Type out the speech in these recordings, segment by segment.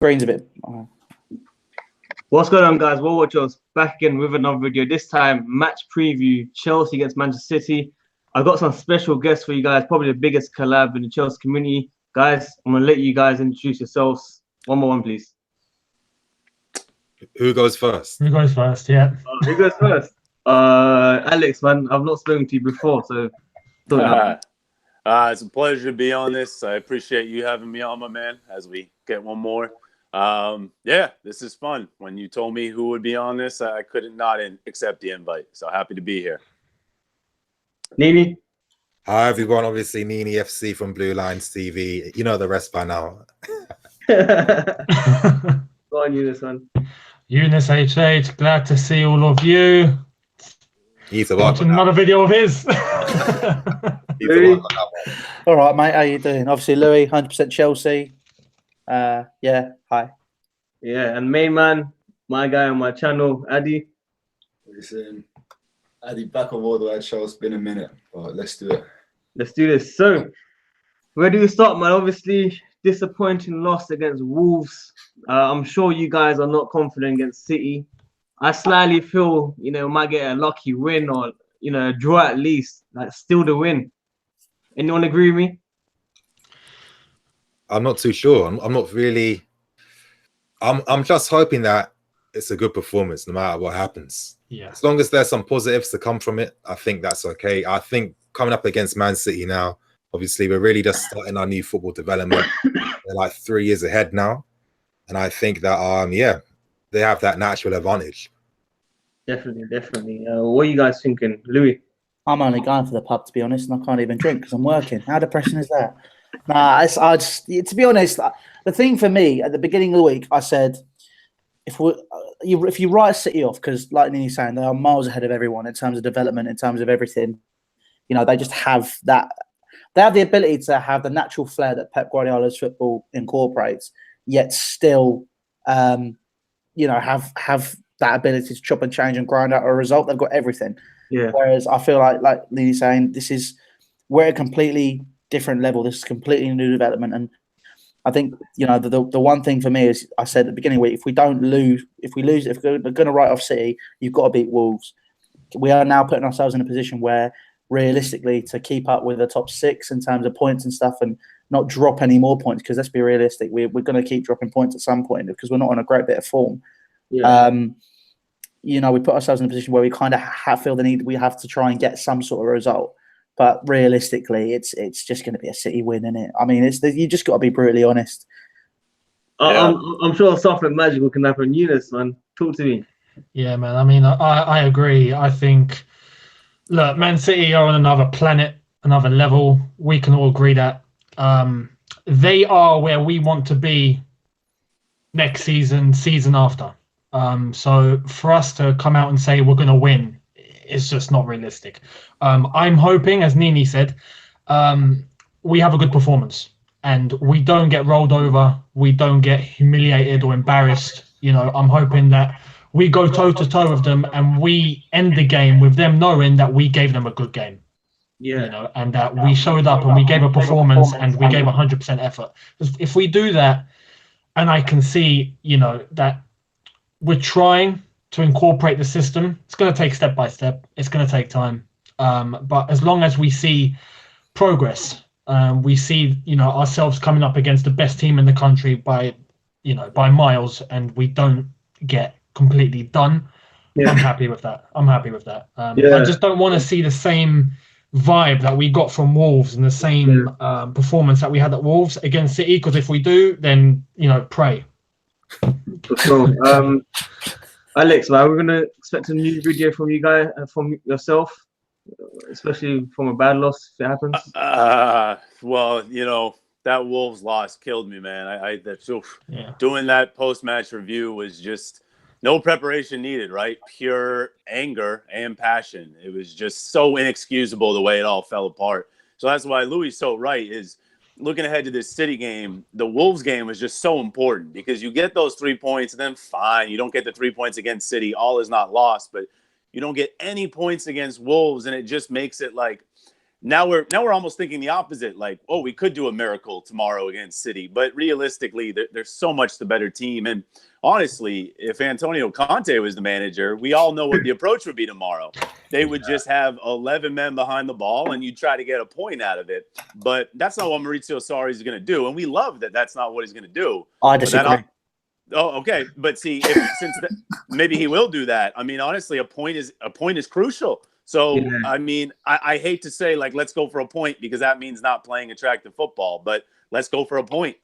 Green's a bit. What's going on, guys? Well Watchers back again with another video. This time, match preview: Chelsea against Manchester City. I've got some special guests for you guys. Probably the biggest collab in the Chelsea community, guys. I'm gonna let you guys introduce yourselves. One more, please. Who goes first? Who goes first? Yeah. Who goes first? Alex, man. I've not spoken to you before, so. It's a pleasure to be on this. I appreciate you having me on, my man, as we get one more. Yeah, this is fun. When you told me who would be on this, I couldn't not accept the invite. So happy to be here. Nini? Hi, everyone. Obviously, Nini FC from Blue Lines TV. You know the rest by now. Go on, Eunice, man. Eunice HH, glad to see all of you. He's a Watching another video of his. All right, mate. How you doing? Obviously, Louis, 100% Chelsea. Yeah, hi. Yeah, and main man, my guy on my channel, Addy. Listen, Addy back on all the right show. It's been a minute, but let's do it. Let's do this. So, where do we start, man? Obviously, disappointing loss against Wolves. I'm sure you guys are not confident against City. I slightly feel, we might get a lucky win or, a draw at least, like still the win. Anyone agree with me? I'm not too sure. I'm not really. I'm just hoping that it's a good performance no matter what happens. Yeah. As long as there's some positives to come from it, I think that's okay. I think coming up against Man City now, obviously we're really just starting our new football development. They're like 3 years ahead now, and I think that yeah, they have that natural advantage. Definitely. What are you guys thinking, Louis? I'm only going for the pub, to be honest, and I can't even drink because I'm working. How depressing is that? Nah, to be honest, the thing for me at the beginning of the week, I said, if you write City off, because like Nini's saying, they are miles ahead of everyone in terms of development, in terms of everything. They just have that. They have the ability to have the natural flair that Pep Guardiola's football incorporates, yet still, have that ability to chop and change and grind out a result. They've got everything. Yeah. Whereas I feel like Nini's saying, we're at a completely different level. This is completely new development, and I think the one thing for me is, I said at the beginning of the week, if we're going to write off City, you've got to beat Wolves. We are now putting ourselves in a position where realistically to keep up with the top six in terms of points and stuff, and not drop any more points, because let's be realistic, we're going to keep dropping points at some point because we're not on a great bit of form. Yeah. We put ourselves in a position where we kind of feel the need. We have to try and get some sort of result. But realistically, it's just going to be a City win, isn't it? I mean, you just got to be brutally honest. I'm sure something magical can happen. Eunice, man, talk to me. Yeah, man. I mean, I agree. I think, look, Man City are on another planet, another level. We can all agree that they are where we want to be next season after. So for us to come out and say we're going to win, it's just not realistic. I'm hoping, as Nini said, we have a good performance and we don't get rolled over. We don't get humiliated or embarrassed. I'm hoping that we go toe-to-toe with them and we end the game with them knowing that we gave them a good game. Yeah. And that we showed up and we gave a performance and we gave 100% effort. If we do that, and I can see, that we're trying to incorporate the system, it's going to take step by step. It's going to take time. But as long as we see progress, we see, ourselves coming up against the best team in the country by miles, and we don't get completely done. Yeah. I'm happy with that. I just don't want to see the same vibe that we got from Wolves and the same performance that we had at Wolves against City, because if we do, then pray. For sure. Alex, we're gonna expect a new video from you guys, from yourself, especially from a bad loss if it happens. Well, that Wolves loss killed me, man. Doing that post-match review was just no preparation needed, right? Pure anger and passion. It was just so inexcusable the way it all fell apart. So that's why Louis is so right, is looking ahead to this City game, the Wolves game was just so important, because you get those 3 points and then fine, you don't get the 3 points against City, all is not lost, but you don't get any points against Wolves, and it just makes it like now we're almost thinking the opposite. Like, oh, we could do a miracle tomorrow against City, but realistically, they're so much the better team. And honestly, if Antonio Conte was the manager, we all know what the approach would be tomorrow. They would just have 11 men behind the ball, and you try to get a point out of it. But that's not what Maurizio Sarri is going to do, and we love that. That's not what he's going to do. I disagree. Oh, okay. But see, maybe he will do that. I mean, honestly, a point is crucial. So, yeah. I mean, I hate to say, like, let's go for a point, because that means not playing attractive football, but let's go for a point.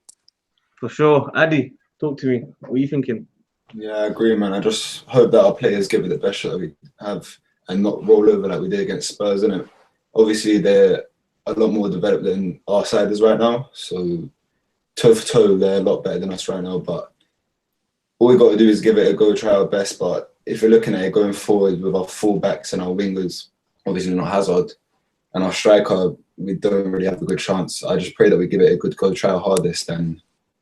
For sure. Adi, talk to me. What are you thinking? Yeah, I agree, man. I just hope that our players give it the best shot we have and not roll over like we did against Spurs, innit? Obviously, they're a lot more developed than our side is right now. So, toe for toe, they're a lot better than us right now. But all we got to do is give it a go, try our best. But if you're looking at it going forward with our full-backs and our wingers, obviously not Hazard, and our striker, we don't really have a good chance. I just pray that we give it a good go, try our hardest, and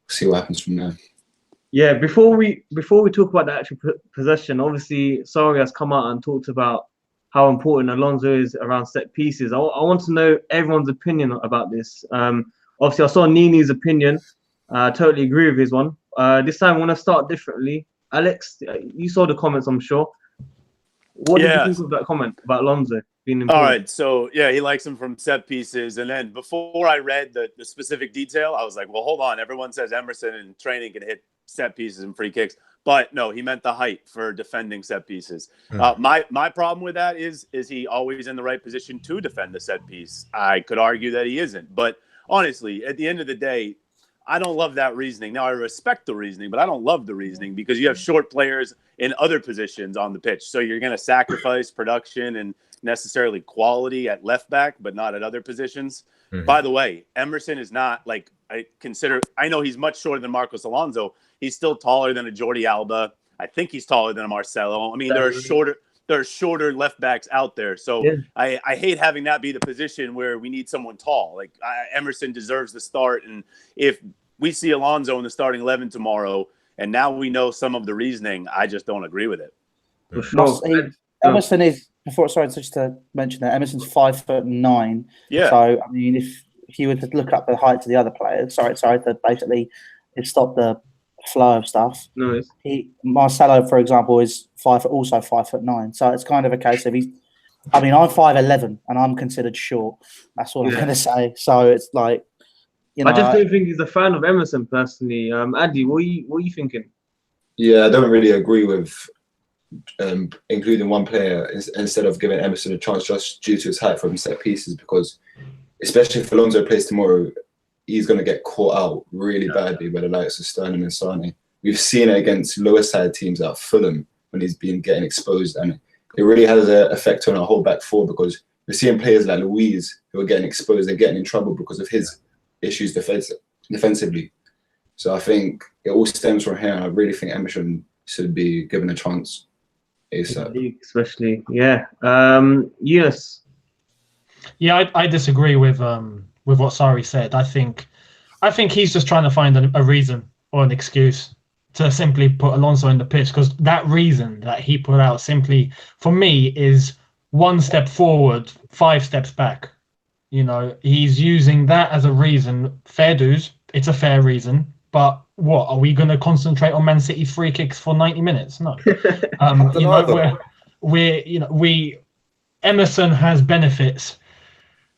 see what happens from there. Yeah, before we talk about the actual possession, obviously Sarri has come out and talked about how important Alonso is around set pieces. I want to know everyone's opinion about this. Obviously, I saw Nini's opinion. I totally agree with his one. This time I want to start differently. Alex, you saw the comments, I'm sure. What did you think of that comment about Alonso being important? All right, so yeah, he likes him from set pieces. And then before I read the specific detail, I was like, well, hold on. Everyone says Emerson in training can hit set pieces and free kicks. But no, he meant the height for defending set pieces. My problem with that is he always in the right position to defend the set piece? I could argue that he isn't. But honestly, at the end of the day, I don't love that reasoning. Now, I respect the reasoning, but I don't love the reasoning, because you have short players in other positions on the pitch. So you're going to sacrifice production and necessarily quality at left back, but not at other positions. Mm-hmm. By the way, Emerson is not like, I know he's much shorter than Marcos Alonso. He's still taller than a Jordi Alba. I think he's taller than a Marcelo. I mean, there are shorter left backs out there. So yeah. I hate having that be the position where we need someone tall. Like Emerson deserves the start. And if we see Alonso in the starting 11 tomorrow, and now we know some of the reasoning, I just don't agree with it. For sure. Emerson is, just to mention that, Emerson's 5'9". Yeah. So, I mean, if you were to look up the heights of the other players, to basically stop the flow of stuff. Nice. Marcelo, for example, is also 5'9". So it's kind of a case of I'm 5'11" and I'm considered short. That's all I'm going to say. So it's like, I just don't think he's a fan of Emerson personally. Andy, what are you thinking? Yeah, I don't really agree with including one player instead of giving Emerson a chance just due to his height from set pieces, because especially if Alonso plays tomorrow, he's going to get caught out really badly by the likes of Sterling and Sane. We've seen it against lower side teams like Fulham when he's been getting exposed, and it really has an effect on our whole back four, because we're seeing players like Luiz who are getting exposed and getting in trouble because of his issues defensively. So I think it all stems from here. I really think Emerson should be given a chance ASAP. Especially, yeah. Yes. Yeah, I disagree with what Sarri said. I think he's just trying to find a reason or an excuse to simply put Alonso in the pitch, because that reason that he put out simply, for me, is 1 step forward, 5 steps back. You know, he's using that as a reason. Fair dues. It's a fair reason. But what, are we going to concentrate on Man City's free kicks for 90 minutes? No. Emerson has benefits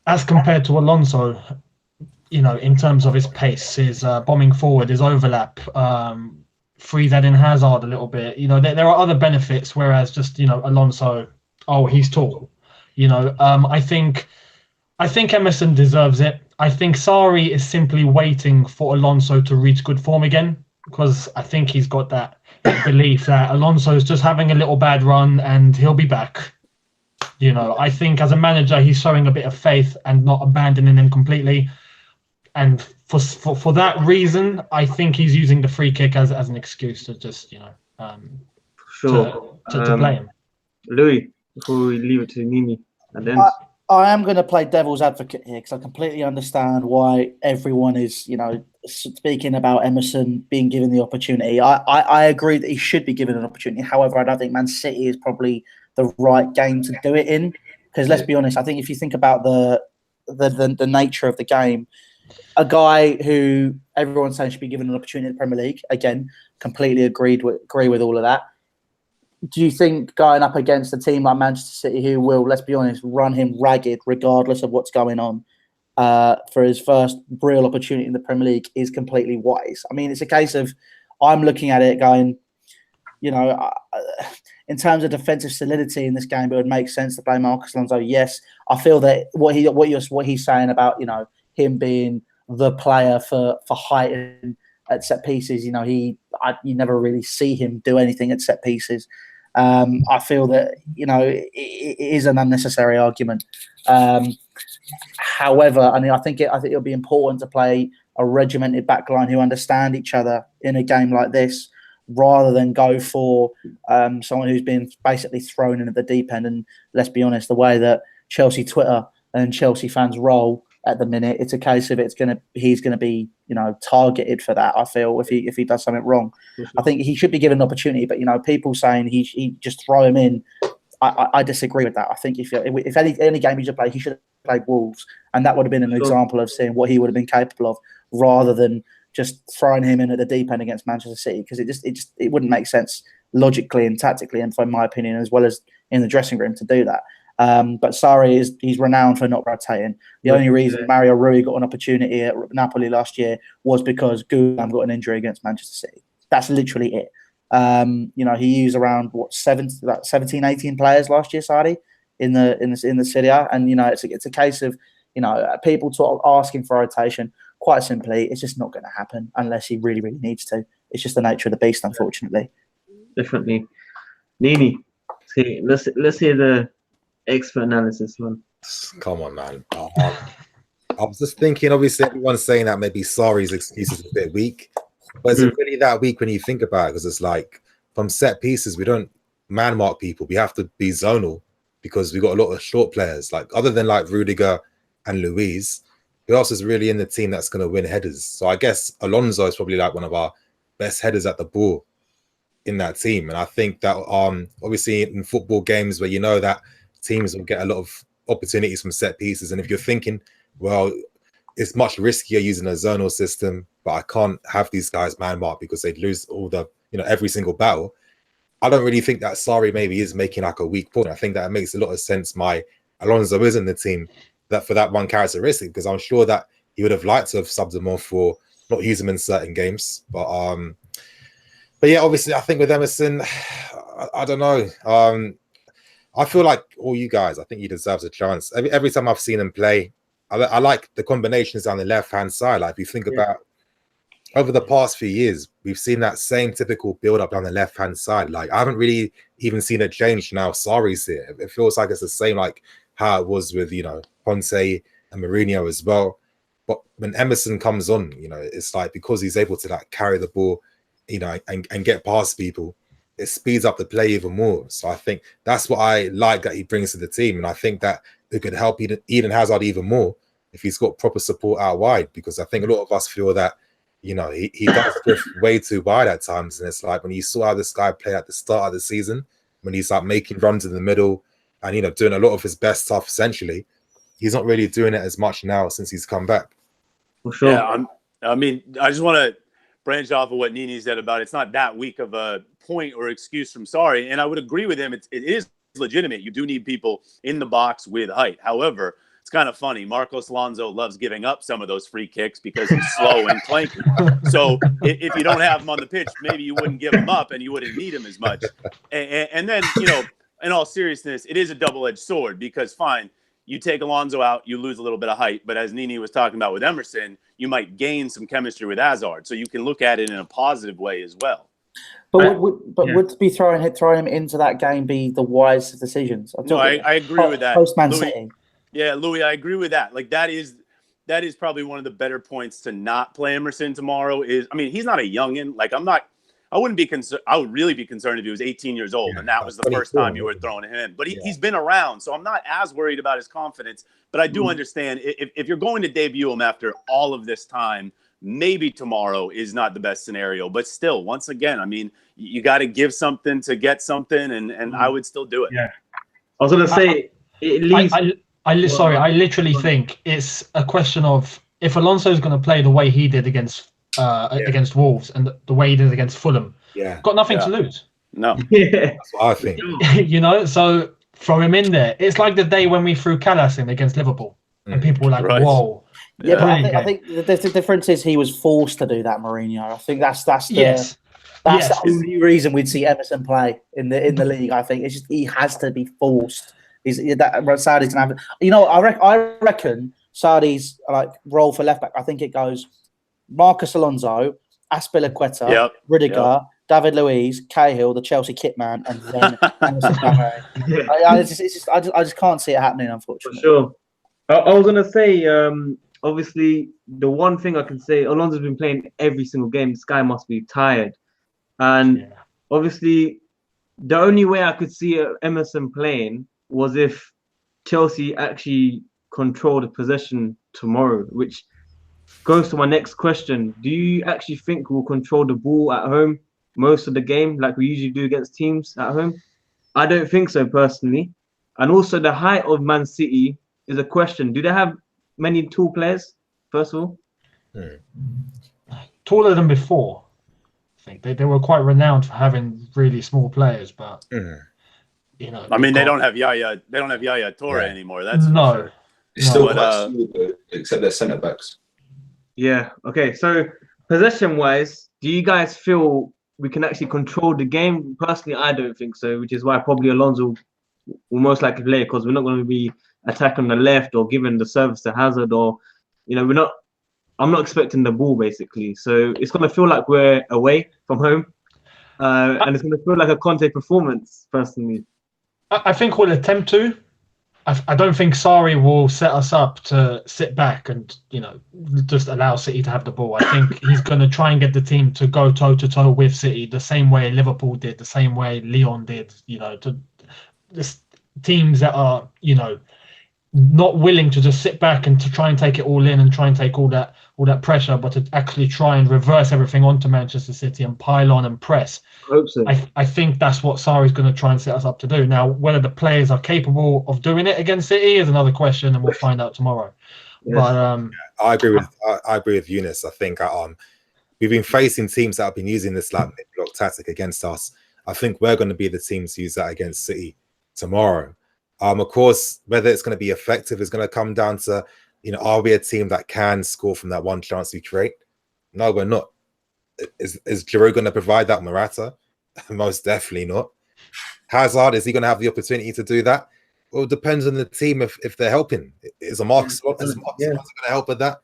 as compared to Alonso, in terms of his pace, his bombing forward, his overlap, freeze Eden Hazard a little bit. There are other benefits, whereas just, Alonso, he's tall. I think Emerson deserves it. I think Sarri is simply waiting for Alonso to reach good form again, because I think he's got that belief that Alonso is just having a little bad run and he'll be back. I think as a manager, he's showing a bit of faith and not abandoning him completely. And for that reason, I think he's using the free kick as an excuse to just, to play him. Louis, before we leave it to Nini, and then I am going to play devil's advocate here, because I completely understand why everyone is, speaking about Emerson being given the opportunity. I agree that he should be given an opportunity. However, I don't think Man City is probably the right game to do it in, because let's be honest, I think if you think about the the nature of the game. A guy who everyone's saying should be given an opportunity in the Premier League. Again, completely agree with all of that. Do you think going up against a team like Manchester City, who will, let's be honest, run him ragged regardless of what's going on, for his first real opportunity in the Premier League is completely wise? I mean, it's a case of I'm looking at it going, in terms of defensive solidity in this game, it would make sense to play Marcos Alonso. Yes, I feel that what he's saying about him being the player for height at set pieces, you never really see him do anything at set pieces. I feel that it is an unnecessary argument. However, I think it'll be important to play a regimented backline who understand each other in a game like this, rather than go for someone who's been basically thrown in at the deep end. And let's be honest, the way that Chelsea Twitter and Chelsea fans roll at the minute, it's a case of he's gonna be targeted for that. I feel if he does something wrong, I think he should be given an opportunity. But people saying he just throw him in, I disagree with that. I think if any game he should play, he should have played Wolves, and that would have been an example of seeing what he would have been capable of, rather than just throwing him in at the deep end against Manchester City, because it wouldn't make sense logically and tactically, and from my opinion, as well as in the dressing room, to do that. But Sarri he's renowned for not rotating. The only reason Mario Rui got an opportunity at Napoli last year was because Gulam got an injury against Manchester City. That's literally it. He used around 17, 18 players last year, Sarri, in the Serie A, and it's a case of people asking for rotation. Quite simply, it's just not going to happen unless he really, really needs to. It's just the nature of the beast, unfortunately. Definitely. Nini, let's hear the expert analysis, man. Come on, man. I was just thinking, obviously, everyone's saying that maybe Sarri's excuse is a bit weak, but is it really that weak when you think about it? Because it's like, from set pieces, we don't man mark people. We have to be zonal, because we've got a lot of short players. Like, other than like Rudiger and Luiz, who else is really in the team that's going to win headers? So I guess Alonso is probably like one of our best headers at the ball in that team. And I think that obviously in football games where that teams will get a lot of opportunities from set pieces, and if you're thinking, well, it's much riskier using a zonal system, but I can't have these guys man mark because they'd lose all the every single battle. I don't really think that Sarri maybe is making like a weak point. I think that it makes a lot of sense my Alonso is in the team, that for that one characteristic, because I'm sure that he would have liked to have subbed him off for not use him in certain games. But yeah, obviously I think with Emerson, I don't know. I feel like all you guys, I think he deserves a chance. Every time I've seen him play, I like the combinations down the left-hand side. Like, if you think about over the past few years, we've seen that same typical build-up down the left-hand side. Like, I haven't really even seen it change now. Sarri's here. It feels like it's the same, like how it was with, Ponce and Mourinho as well. But when Emerson comes on, it's like, because he's able to like carry the ball, and get past people, it speeds up the play even more. So I think that's what I like that he brings to the team. And I think that it could help Eden Hazard even more if he's got proper support out wide, because I think a lot of us feel that, he does drift way too wide at times. And it's like, when you saw how this guy play at the start of the season, when he's like making runs in the middle and, doing a lot of his best stuff, essentially, he's not really doing it as much now since he's come back. For sure. Yeah, I just want to branch off of what Nini said about it's not that weak of a point or excuse from Sarri, and I would agree with him. It is legitimate. You do need people in the box with height. However, it's kind of funny. Marcos Alonso loves giving up some of those free kicks because he's slow and clanky. So if you don't have him on the pitch, maybe you wouldn't give him up and you wouldn't need him as much. And then, in all seriousness, it is a double-edged sword, because fine, you take Alonso out, you lose a little bit of height. But as Nini was talking about with Emerson, you might gain some chemistry with Hazard. So you can look at it in a positive way as well. But would be throwing him into that game be the wisest decisions? No, I agree with that. Post-Man City. Yeah, Louis, I agree with that. Like, that is probably one of the better points to not play Emerson tomorrow. He's not a youngin. Like, I wouldn't be concerned. I would really be concerned if he was 18 years old and that was the first time you were throwing him in. But he's been around, so I'm not as worried about his confidence. But I do understand if you're going to debut him after all of this time, maybe tomorrow is not the best scenario. But still, once again, you got to give something to get something, and I would still do it. Yeah, I was gonna say it leaves. I literally think it's a question of if Alonso's going to play the way he did against Wolves and the way he did against Fulham, got nothing to lose. No. That's what I think. You know, so throw him in there. It's like the day when we threw Callas in against Liverpool, and people were like, Right. "Whoa." Yeah, but I think the difference is he was forced to do that, Mourinho. I think that's the the only reason we'd see Emerson play in the league. I think it's just he has to be forced. Sardi's gonna have. You know, I reckon Sardi's like role for left back. I think it goes Marcus Alonso, Azpilicueta, Rudiger, David Luiz, Cahill, the Chelsea kit man, and then Emerson Palmieri. I just can't see it happening, unfortunately. For sure. I was gonna say, obviously, the one thing I can say, Alonso's been playing every single game. This guy must be tired, and obviously, the only way I could see Emerson playing was if Chelsea actually control the possession tomorrow, which goes to my next question. Do you actually think we'll control the ball at home most of the game like we usually do against teams at home? I don't think so, personally. And also the height of Man City is a question. Do they have many tall players, first of all? Taller than before. I think they were quite renowned for having really small players, but you know, I mean, they don't have Yaya Toure anymore. That's for sure. It's still quite small, except their centre backs. Yeah. Okay. So possession-wise, do you guys feel we can actually control the game? Personally, I don't think so, which is why probably Alonso will most likely play, because we're not going to be attacking the left or giving the service to Hazard, or I'm not expecting the ball basically. So it's going to feel like we're away from home, and it's going to feel like a Conte performance. Personally, I think we'll attempt to. I don't think Sarri will set us up to sit back and just allow City to have the ball. I think he's going to try and get the team to go toe to toe with City, the same way Liverpool did, the same way Lyon did. To just teams that are not willing to just sit back and to try and take it all in and try and take all that pressure, but to actually try and reverse everything onto Manchester City and pile on and press. I hope so. I think that's what Sarri's going to try and set us up to do. Now, whether the players are capable of doing it against City is another question, and we'll find out tomorrow. Yes. But I agree with Eunice. I think we've been facing teams that have been using this like mid-block tactic against us. I think we're going to be the team to use that against City tomorrow. Of course, whether it's going to be effective is going to come down to, are we a team that can score from that one chance we create? No, we're not. Is Giroud going to provide that? Morata? Most definitely not. Hazard, is he going to have the opportunity to do that? Well, it depends on the team if they're helping. Is Marcus going to help with that?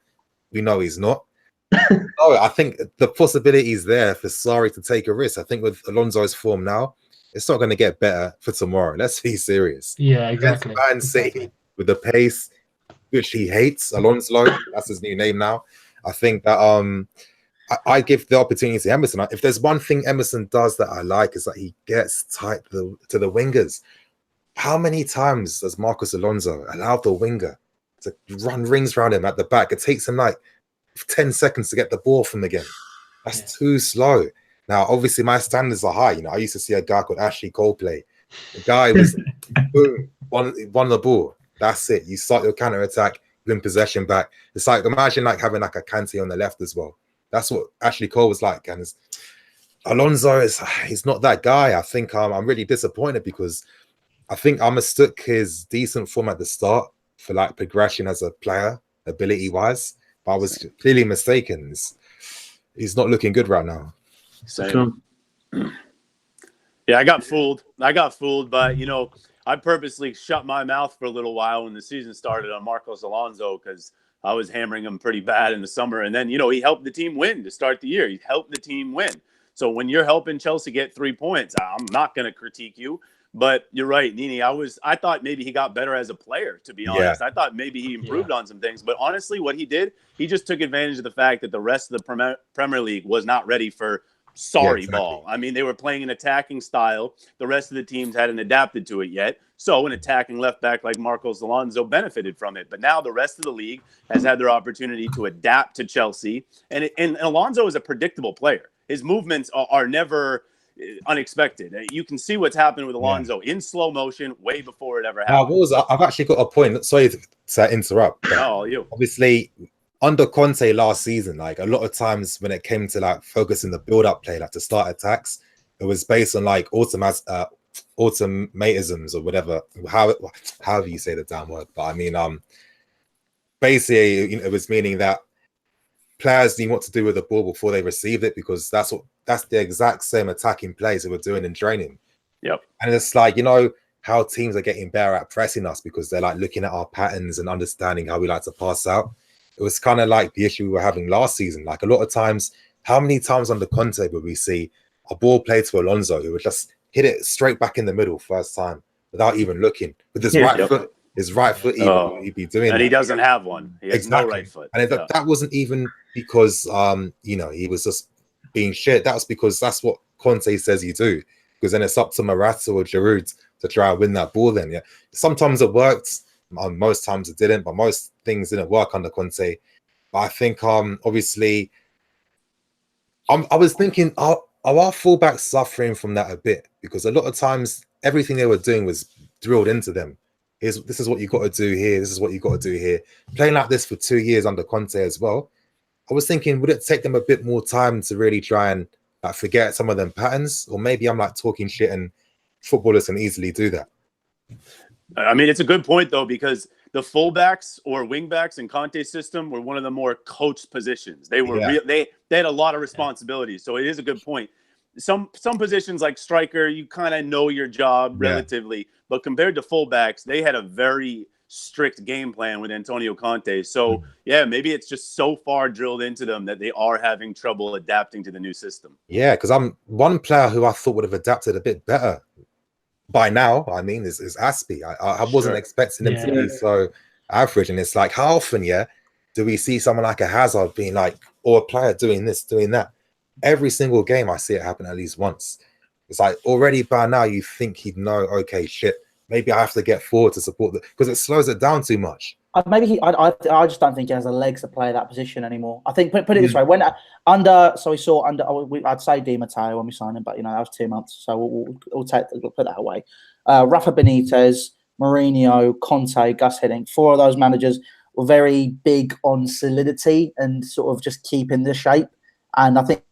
We know he's not. No, I think the possibility is there for Sarri to take a risk. I think with Alonso's form now, it's not going to get better for tomorrow. Let's be serious. Yeah, exactly. Man City with the pace, which he hates, Alonso, that's his new name now. I think that I give the opportunity to Emerson. If there's one thing Emerson does that I like, is that he gets tight to the wingers. How many times does Marcos Alonso allow the winger to run rings around him at the back? It takes him like 10 seconds to get the ball from again. That's too slow. Now, obviously, my standards are high. I used to see a guy called Ashley Cole play. The guy was boom, won the ball. That's it. You start your counter attack, win possession back. It's like, imagine like having like a Kante on the left as well. That's what Ashley Cole was like. And Alonso he's not that guy. I think I'm really disappointed because I think I mistook his decent form at the start for like progression as a player, ability wise. But I was clearly mistaken. He's not looking good right now. Same. Yeah, I got fooled, but I purposely shut my mouth for a little while when the season started on Marcos Alonso because I was hammering him pretty bad in the summer. And then, he helped the team win to start the year. He helped the team win. So when you're helping Chelsea get 3 points, I'm not going to critique you. But you're right, Nini. I thought maybe he got better as a player, to be honest. I thought maybe he improved on some things. But honestly, what he did, he just took advantage of the fact that the rest of the Premier League was not ready for ball. I mean, they were playing an attacking style. The rest of the teams hadn't adapted to it yet. So an attacking left back like Marcos Alonso benefited from it. But now the rest of the league has had their opportunity to adapt to Chelsea. And Alonso is a predictable player. His movements are never, unexpected. You can see what's happened with Alonso in slow motion way before it ever happened. I've actually got a point. Sorry to interrupt. No, you. Obviously, under Conte last season, like a lot of times when it came to like focusing the build-up play, like to start attacks, it was based on like automatisms or whatever, however you say the damn word. But I mean, basically, it was meaning that players knew what to do with the ball before they received it, because that's the exact same attacking plays they were doing in training. Yep. And it's like, how teams are getting better at pressing us because they're like looking at our patterns and understanding how we like to pass out. It was kind of like the issue we were having last season. Like a lot of times, how many times under Conte would we see a ball played to Alonso who would just hit it straight back in the middle first time without even looking with his foot? His right foot, he'd be doing, and he doesn't have one. He has no right foot. And that wasn't even because he was just being shit. That was because that's what Conte says you do. Because then it's up to Morata or Giroud to try and win that ball. Then, sometimes it worked, most times it didn't. But most things didn't work under Conte. But I think, obviously, I was thinking, are our fullbacks suffering from that a bit? Because a lot of times, everything they were doing was drilled into them. This is what you got to do here. This is what you got to do here. Playing like this for 2 years under Conte as well. I was thinking, would it take them a bit more time to really try and forget some of them patterns? Or maybe I'm like talking shit and footballers can easily do that. I mean, it's a good point, though, because the fullbacks or wingbacks in Conte's system were one of the more coached positions. They were they had a lot of responsibilities. So it is a good point. Some positions like striker, you kind of know your job relatively, but compared to fullbacks, they had a very strict game plan with Antonio Conte. So maybe it's just so far drilled into them that they are having trouble adapting to the new system. Yeah, because I'm one player who I thought would have adapted a bit better by now. I mean, is Aspie. I wasn't expecting him to be so average, and it's like, how often do we see someone like a Hazard being like, or a player doing this, doing that? Every single game I see it happen at least once. It's like already by now you think he'd know, okay, shit, maybe I have to get forward to support because it slows it down too much. Maybe I just don't think he has the legs to play that position anymore. I think put it this way: when I'd say Di Matteo when we signed him, but that was 2 months, so we'll put that away. Rafa Benitez, Mourinho, Conte, Gus Hiddink, 4 of those managers were very big on solidity and sort of just keeping the shape. And I think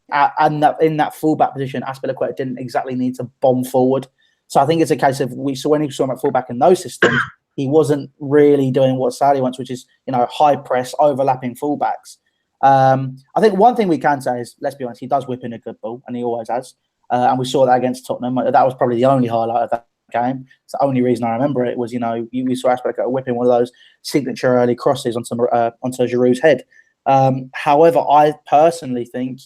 in that fullback position, Azpilicueta didn't exactly need to bomb forward. So I think it's a case of when he saw him at fullback in those systems, he wasn't really doing what Sarri wants, which is high press, overlapping fullbacks. I think one thing we can say is, let's be honest, he does whip in a good ball, and he always has. And we saw that against Tottenham. That was probably the only highlight of that game. It's the only reason I remember it was we saw Azpilicueta whipping one of those signature early crosses onto Giroud's head. However, I personally think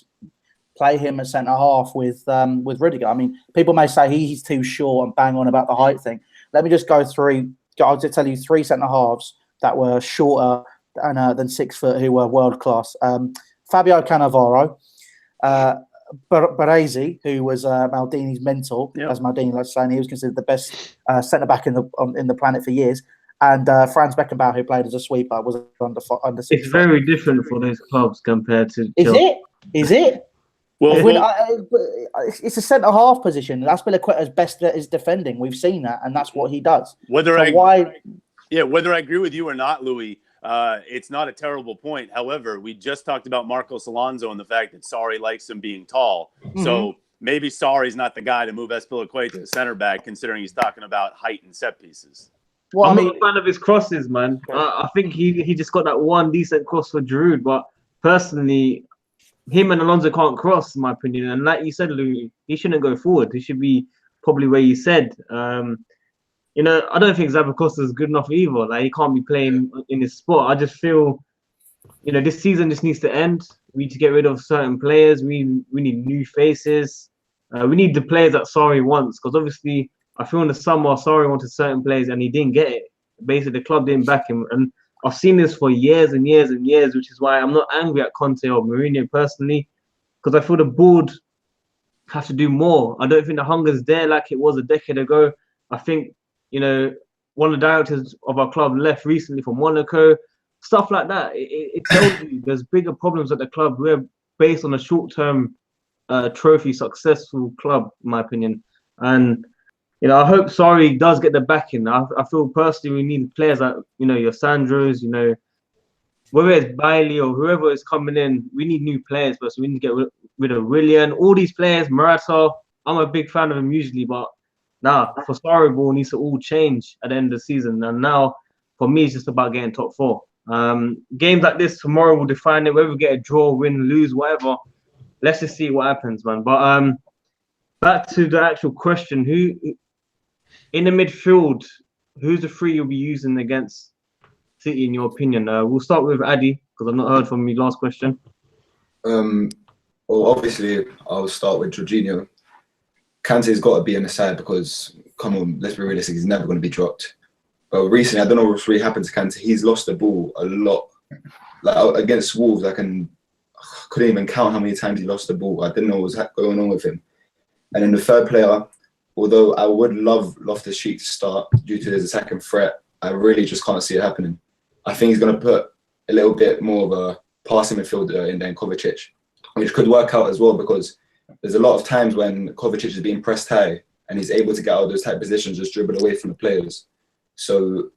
play him at centre half with Rudiger. I mean, people may say he's too short and bang on about the height thing. Let me just go through. I'll just tell you 3 centre halves that were shorter than 6 foot who were world class. Fabio Cannavaro, Baresi, who was Maldini's mentor, as Maldini likes to say, and he was considered the best centre back in the planet for years. And Franz Beckenbauer, who played as a sweeper, was under 6 It's very different for those clubs compared to. Is it? Well, it's a centre half position. That's Azpilicueta's best is defending. We've seen that, and that's what he does. Whether I agree with you or not, Louis, it's not a terrible point. However, we just talked about Marcos Alonso and the fact that Sarri likes him being tall. Mm-hmm. So maybe Sarri's not the guy to move Azpilicueta to center back, considering he's talking about height and set pieces. Well, I'm not a fan of his crosses, man. I think he just got that one decent cross for Giroud, but personally, him and Alonso can't cross, in my opinion. And like you said, Louis, he shouldn't go forward. He should be probably where you said. I don't think Zappacosta is good enough either. Like, he can't be playing in his spot. I just feel, this season just needs to end. We need to get rid of certain players. We need new faces. We need the players that Sarri wants, because obviously, I feel in the summer, Sarri wanted certain players and he didn't get it. Basically, the club didn't back him. And I've seen this for years and years and years, which is why I'm not angry at Conte or Mourinho personally, because I feel the board have to do more. I don't think the hunger's there like it was a decade ago. I think, one of the directors of our club left recently from Monaco, stuff like that. It tells you there's bigger problems at the club. We're based on a short-term trophy successful club, in my opinion. And I hope Sarri does get the backing. I feel personally we need players like your Sandros, whether it's Bailey or whoever is coming in, we need new players first. We need to get rid of Willian, all these players, Morata. I'm a big fan of him usually, but now for Sarri ball needs to all change at the end of the season. And now for me, it's just about getting top 4. Games like this tomorrow will define it. Whether we get a draw, win, lose, whatever. Let's just see what happens, man. But back to the actual question: who in the midfield? Who's the 3 you'll be using against City, in your opinion? We'll start with Addy because I've not heard from you last question. Well, obviously, I'll start with Jorginho. Kante's got to be on the side because, come on, let's be realistic, he's never going to be dropped. But recently, I don't know what's really happened to Kante. He's lost the ball a lot. Like against Wolves, I couldn't even count how many times he lost the ball. I didn't know what was going on with him. And then the third player, although I would love Loftus-Cheek to start due to his attacking threat, I really just can't see it happening. I think he's going to put a little bit more of a passing midfielder in than Kovacic, which could work out as well because there's a lot of times when Kovacic is being pressed high and he's able to get out of those type positions, just dribble away from the players. So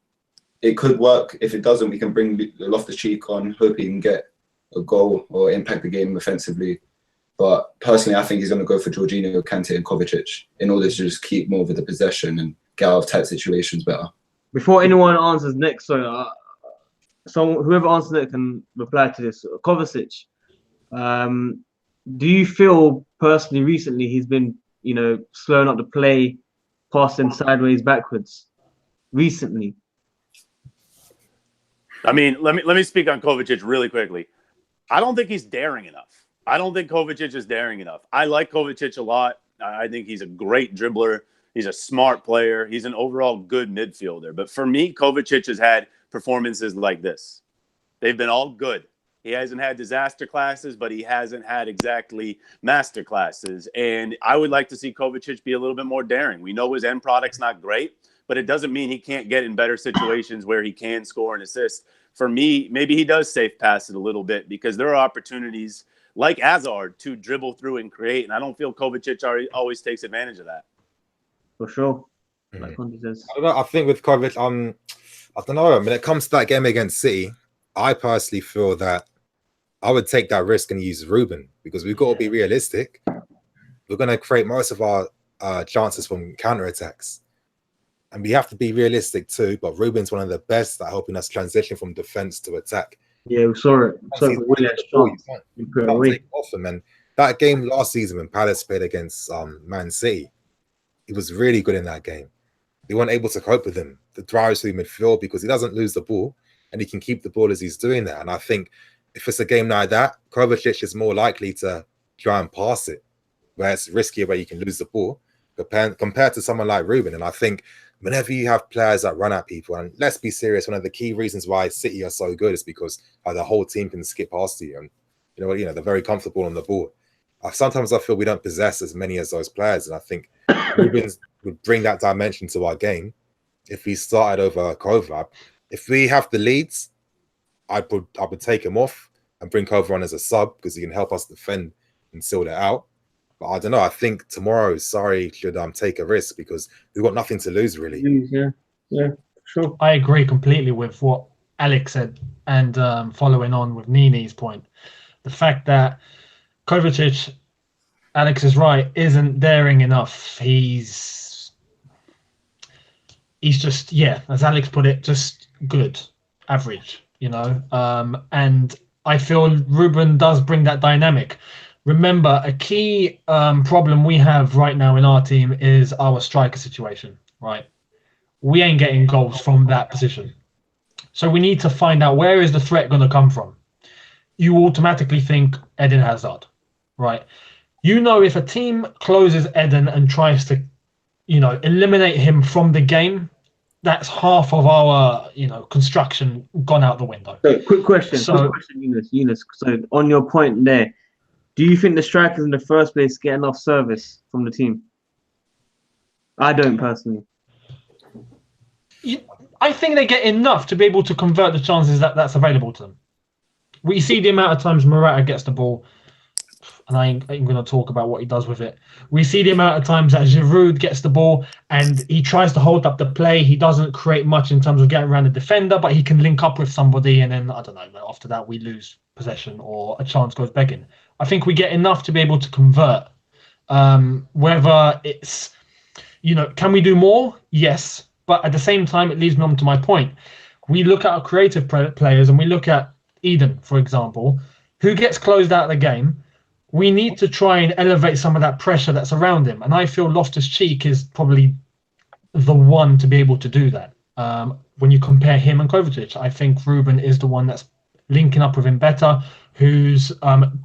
it could work. If it doesn't, we can bring Loftus-Cheek on, hope he can get a goal or impact the game offensively. But personally, I think he's going to go for Jorginho, Kante and Kovacic in order to just keep more of the possession and get out of tight situations better. Before anyone answers next, so whoever answers next can reply to this. Kovacic, do you feel personally recently he's been, slowing up the play, passing sideways, backwards? Recently, I mean, let me speak on Kovacic really quickly. I don't think he's daring enough. I don't think Kovacic is daring enough. I like Kovacic a lot. I think he's a great dribbler. He's a smart player. He's an overall good midfielder. But for me, Kovacic has had performances like this. They've been all good. He hasn't had disaster classes, but he hasn't had exactly master classes. And I would like to see Kovacic be a little bit more daring. We know his end product's not great, but it doesn't mean he can't get in better situations where he can score and assist. For me, maybe he does safe pass it a little bit because there are opportunities like Hazard to dribble through and create. And I don't feel Kovacic always takes advantage of that. For sure. Like says. I don't know. I think with Kovacic, I don't know. When it comes to that game against City, I personally feel that I would take that risk and use Ruben because we've got to be realistic. We're going to create most of our chances from counter-attacks. And we have to be realistic too, but Ruben's one of the best at helping us transition from defense to attack. Yeah, we saw it. Off him. And that game last season when Palace played against Man City, he was really good in that game. They weren't able to cope with him. The drives through midfield because he doesn't lose the ball and he can keep the ball as he's doing that. And I think if it's a game like that, Kovacic is more likely to try and pass it, where it's riskier where you can lose the ball compared to someone like Ruben. And I think whenever you have players that run at people, and let's be serious, one of the key reasons why City are so good is because the whole team can skip past you, and they're very comfortable on the ball. Sometimes I feel we don't possess as many as those players, and I think Ruben would bring that dimension to our game if we started over Kova. If we have the leads, I would take him off and bring Kova on as a sub because he can help us defend and seal it out. But I don't know. I think tomorrow Sarri should take a risk because we've got nothing to lose, really. Yeah, sure. I agree completely with what Alex said, and following on with Nini's point, the fact that Kovacic, Alex is right, isn't daring enough. He's just, as Alex put it, just good, average, and I feel Ruben does bring that dynamic. Remember, a key problem we have right now in our team is our striker situation, right? We ain't getting goals from that position. So we need to find out where is the threat going to come from. You automatically think Eden Hazard, right? If a team closes Eden and tries to, eliminate him from the game, that's half of our, construction gone out the window. So, quick question, Eunice. So on your point there, do you think the strikers in the first place get enough service from the team? I don't personally. I think they get enough to be able to convert the chances that's available to them. We see the amount of times Morata gets the ball. and I'm going to talk about what he does with it. We see the amount of times that Giroud gets the ball and he tries to hold up the play. He doesn't create much in terms of getting around the defender, but he can link up with somebody, and then, I don't know, after that we lose possession or a chance goes begging. I think we get enough to be able to convert. Whether it's, can we do more? Yes. But at the same time, it leads me on to my point. We look at our creative players and we look at Eden, for example, who gets closed out of the game. We need to try and elevate some of that pressure that's around him. And I feel Loftus-Cheek is probably the one to be able to do that. When you compare him and Kovacic, I think Ruben is the one that's linking up with him better, who's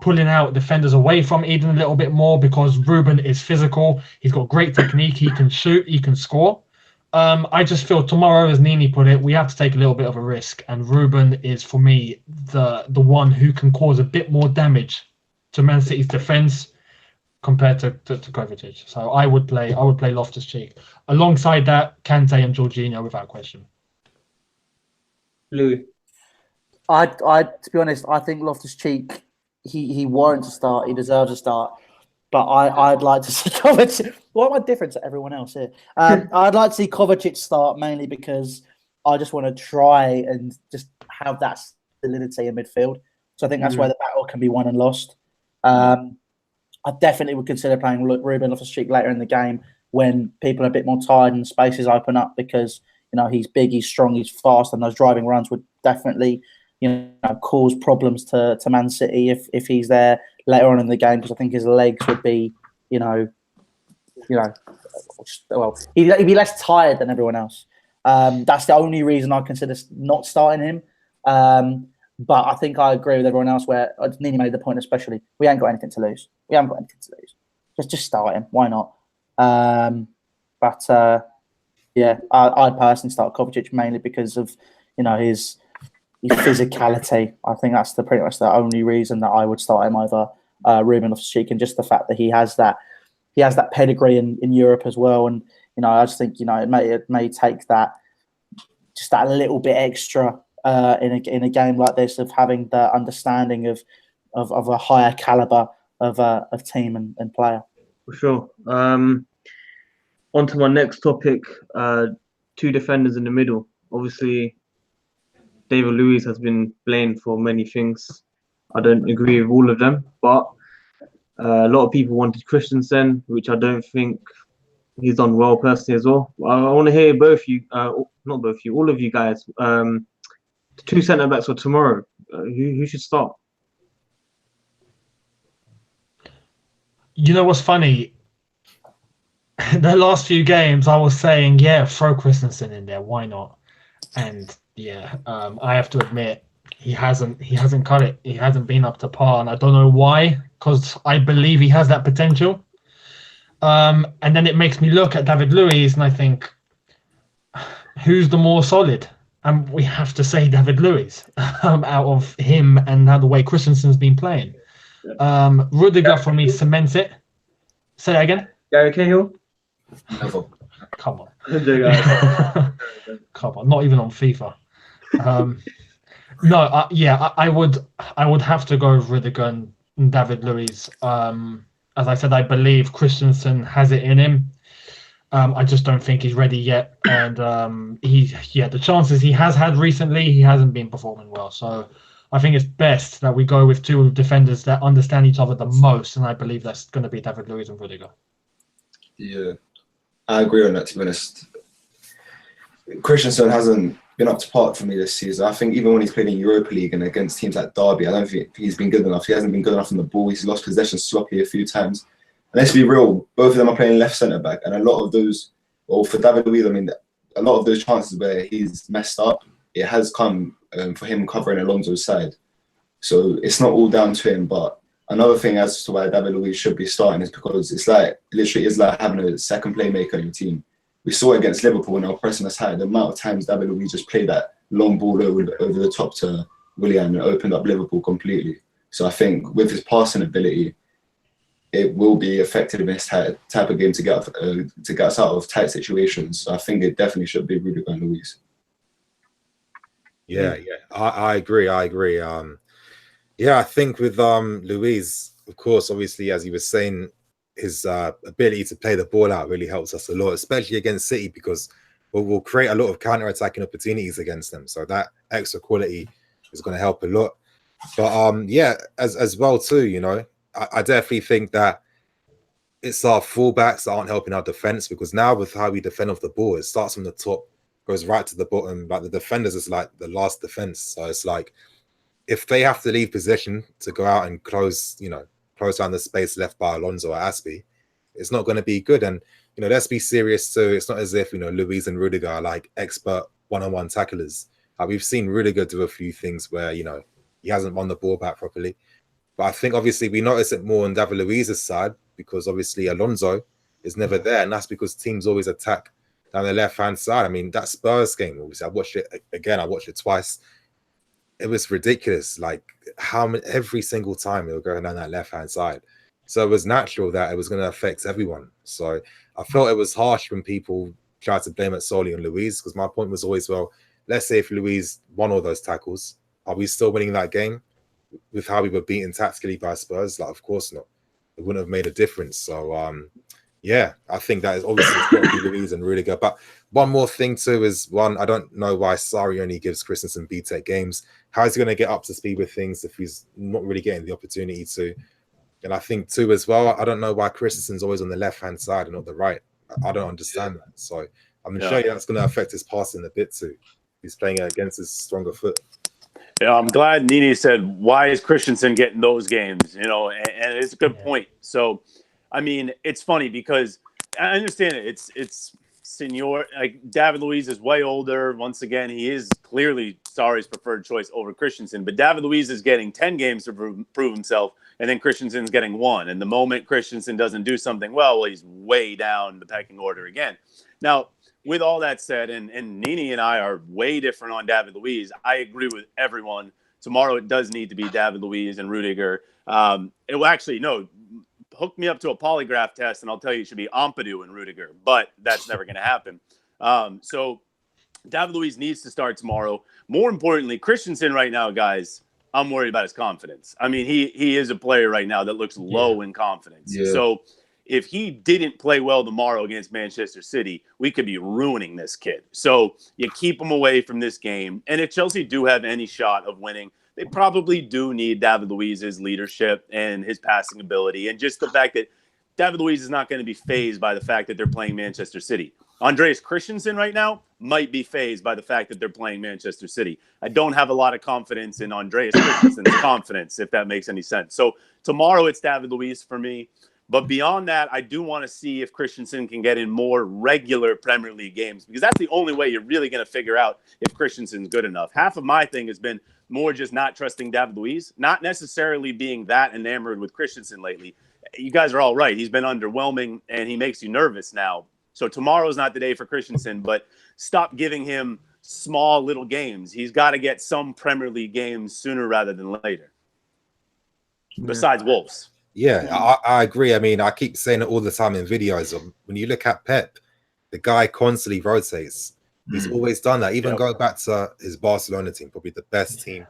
pulling out defenders away from Eden a little bit more, because Ruben is physical. He's got great technique. He can shoot. He can score. I just feel tomorrow, as Nini put it, we have to take a little bit of a risk. And Ruben is, for me, the one who can cause a bit more damage to Man City's defence compared to Kovacic. So I would play Loftus-Cheek. Alongside that, Kante and Jorginho, without question. Louis. To be honest, I think Loftus-Cheek, he warrants a start. He deserves a start. But I'd like to see Kovacic. What am I different to everyone else here? I'd like to see Kovacic start, mainly because I just want to try and just have that solidity in midfield. So I think that's where the battle can be won and lost. I definitely would consider playing Ruben Loftus-Cheek later in the game when people are a bit more tired and spaces open up, because he's big, he's strong, he's fast, and those driving runs would definitely cause problems to Man City if he's there later on in the game, because I think his legs would be well, he'd be less tired than everyone else. That's the only reason I consider not starting him. But I think I agree with everyone else where Nini made the point, especially, we ain't got anything to lose. We haven't got anything to lose. Just start him. Why not? I'd personally start Kovacic mainly because of, his physicality. I think that's pretty much the only reason that I would start him over Ruben Loftus-Cheek, and just the fact that he has that pedigree in Europe as well. And, I just think, it may take that little bit extra in a game like this, of having the understanding of a higher caliber of team and player. For sure. On to my next topic, two defenders in the middle. Obviously, David Luiz has been blamed for many things. I don't agree with all of them, but a lot of people wanted Christensen, which I don't think he's done well personally as well. I want to hear all of you guys. Two centre backs for tomorrow. Who should start? You know what's funny? The last few games, I was saying, throw Christensen in there. Why not? And I have to admit, he hasn't cut it. He hasn't been up to par, and I don't know why. Because I believe he has that potential. And then it makes me look at David Luiz and I think, who's the more solid? And we have to say David Luiz out of him and how the way Christensen's been playing. Rudiger for me cements it. Say that again. Gary Cahill? Never. Come on. Come on. Not even on FIFA. I would have to go with Rudiger and David Luiz. As I said, I believe Christensen has it in him. I just don't think he's ready yet. And the chances he has had recently, he hasn't been performing well. So I think it's best that we go with two defenders that understand each other the most. And I believe that's going to be David Luiz and Rudiger. Yeah, I agree on that, to be honest. Christensen hasn't been up to par for me this season. I think even when he's played in Europa League and against teams like Derby, I don't think he's been good enough. He hasn't been good enough on the ball. He's lost possession sloppy a few times. And let's be real, both of them are playing left centre back, and a lot of those, or for David Luiz, I mean, a lot of those chances where he's messed up, it has come for him covering Alonso's side. So it's not all down to him. But another thing as to why David Luiz should be starting is because it's like, literally is like having a second playmaker in your team. We saw it against Liverpool when they were pressing us high. The amount of times David Luiz just played that long ball over the top to Willian and opened up Liverpool completely. So I think with his passing ability, it will be effective in this type of game to get us out of tight situations. So I think it definitely should be Rudiger and Luiz. I agree. I think with Luiz, of course, obviously, as he was saying, his ability to play the ball out really helps us a lot, especially against City, because we'll create a lot of counter-attacking opportunities against them. So that extra quality is going to help a lot. But yeah, as well too, you know, I definitely think that it's our fullbacks that aren't helping our defense, because now with how we defend off the ball, it starts from the top, goes right to the bottom. Like the defenders is like the last defense. So it's like if they have to leave possession to go out and close down the space left by Alonso or Aspie, it's not going to be good. And you know, let's be serious too. It's not as if, you know, Luiz and Rudiger are like expert one-on-one tacklers. We've seen Rudiger do a few things where, you know, he hasn't won the ball back properly. But I think obviously we notice it more on David Luiz's side, because obviously Alonso is never there. And that's because teams always attack down the left-hand side. I mean, that Spurs game, obviously, I watched it again. I watched it twice. It was ridiculous. Like every single time they were going down that left-hand side. So it was natural that it was going to affect everyone. So I felt it was harsh when people tried to blame it solely on Luiz, because my point was always, well, let's say if Luiz won all those tackles, are we still winning that game with how we were beaten tactically by Spurs? Like, of course not. It wouldn't have made a difference. So, yeah, I think that is obviously got to be Luiz and Rudiger. But one more thing too is, I don't know why Sarri only gives Christensen B-Tech games. How is he going to get up to speed with things if he's not really getting the opportunity to? And I think too as well, I don't know why Christensen's always on the left-hand side and not the right. I don't understand that. So I'm going to show you that's going to affect his passing a bit too. He's playing against his stronger foot. Yeah, I'm glad Nini said, why is Christensen getting those games? You know, and it's a good point. So, I mean, it's funny because I understand it. It's senior. Like David Luiz is way older. Once again, he is clearly Sarri's preferred choice over Christensen. But David Luiz is getting 10 games to prove himself, and then Christensen's getting 1. And the moment Christensen doesn't do something well, he's way down the pecking order again. Now, with all that said, and Nini and I are way different on David Luiz. I agree with everyone. Tomorrow it does need to be David Luiz and Rudiger. It will actually, no, hook me up to a polygraph test and I'll tell you it should be Ampadu and Rudiger, but that's never going to happen. So David Luiz needs to start tomorrow. More importantly, Christensen right now, guys, I'm worried about his confidence. I mean, he is a player right now that looks low in confidence. Yeah. So if he didn't play well tomorrow against Manchester City, we could be ruining this kid. So you keep him away from this game. And if Chelsea do have any shot of winning, they probably do need David Luiz's leadership and his passing ability. And just the fact that David Luiz is not going to be fazed by the fact that they're playing Manchester City. Andreas Christensen right now might be fazed by the fact that they're playing Manchester City. I don't have a lot of confidence in Andreas Christensen's confidence, if that makes any sense. So tomorrow it's David Luiz for me. But beyond that, I do want to see if Christensen can get in more regular Premier League games, because that's the only way you're really going to figure out if Christensen's good enough. Half of my thing has been more just not trusting David Luiz, not necessarily being that enamored with Christensen lately. You guys are all right. He's been underwhelming, and he makes you nervous now. So tomorrow's not the day for Christensen, but stop giving him small little games. He's got to get some Premier League games sooner rather than later, besides Wolves. Yeah, I agree. I mean, I keep saying it all the time in videos. When you look at Pep, the guy constantly rotates. He's always done that. Even go back to his Barcelona team, probably the best team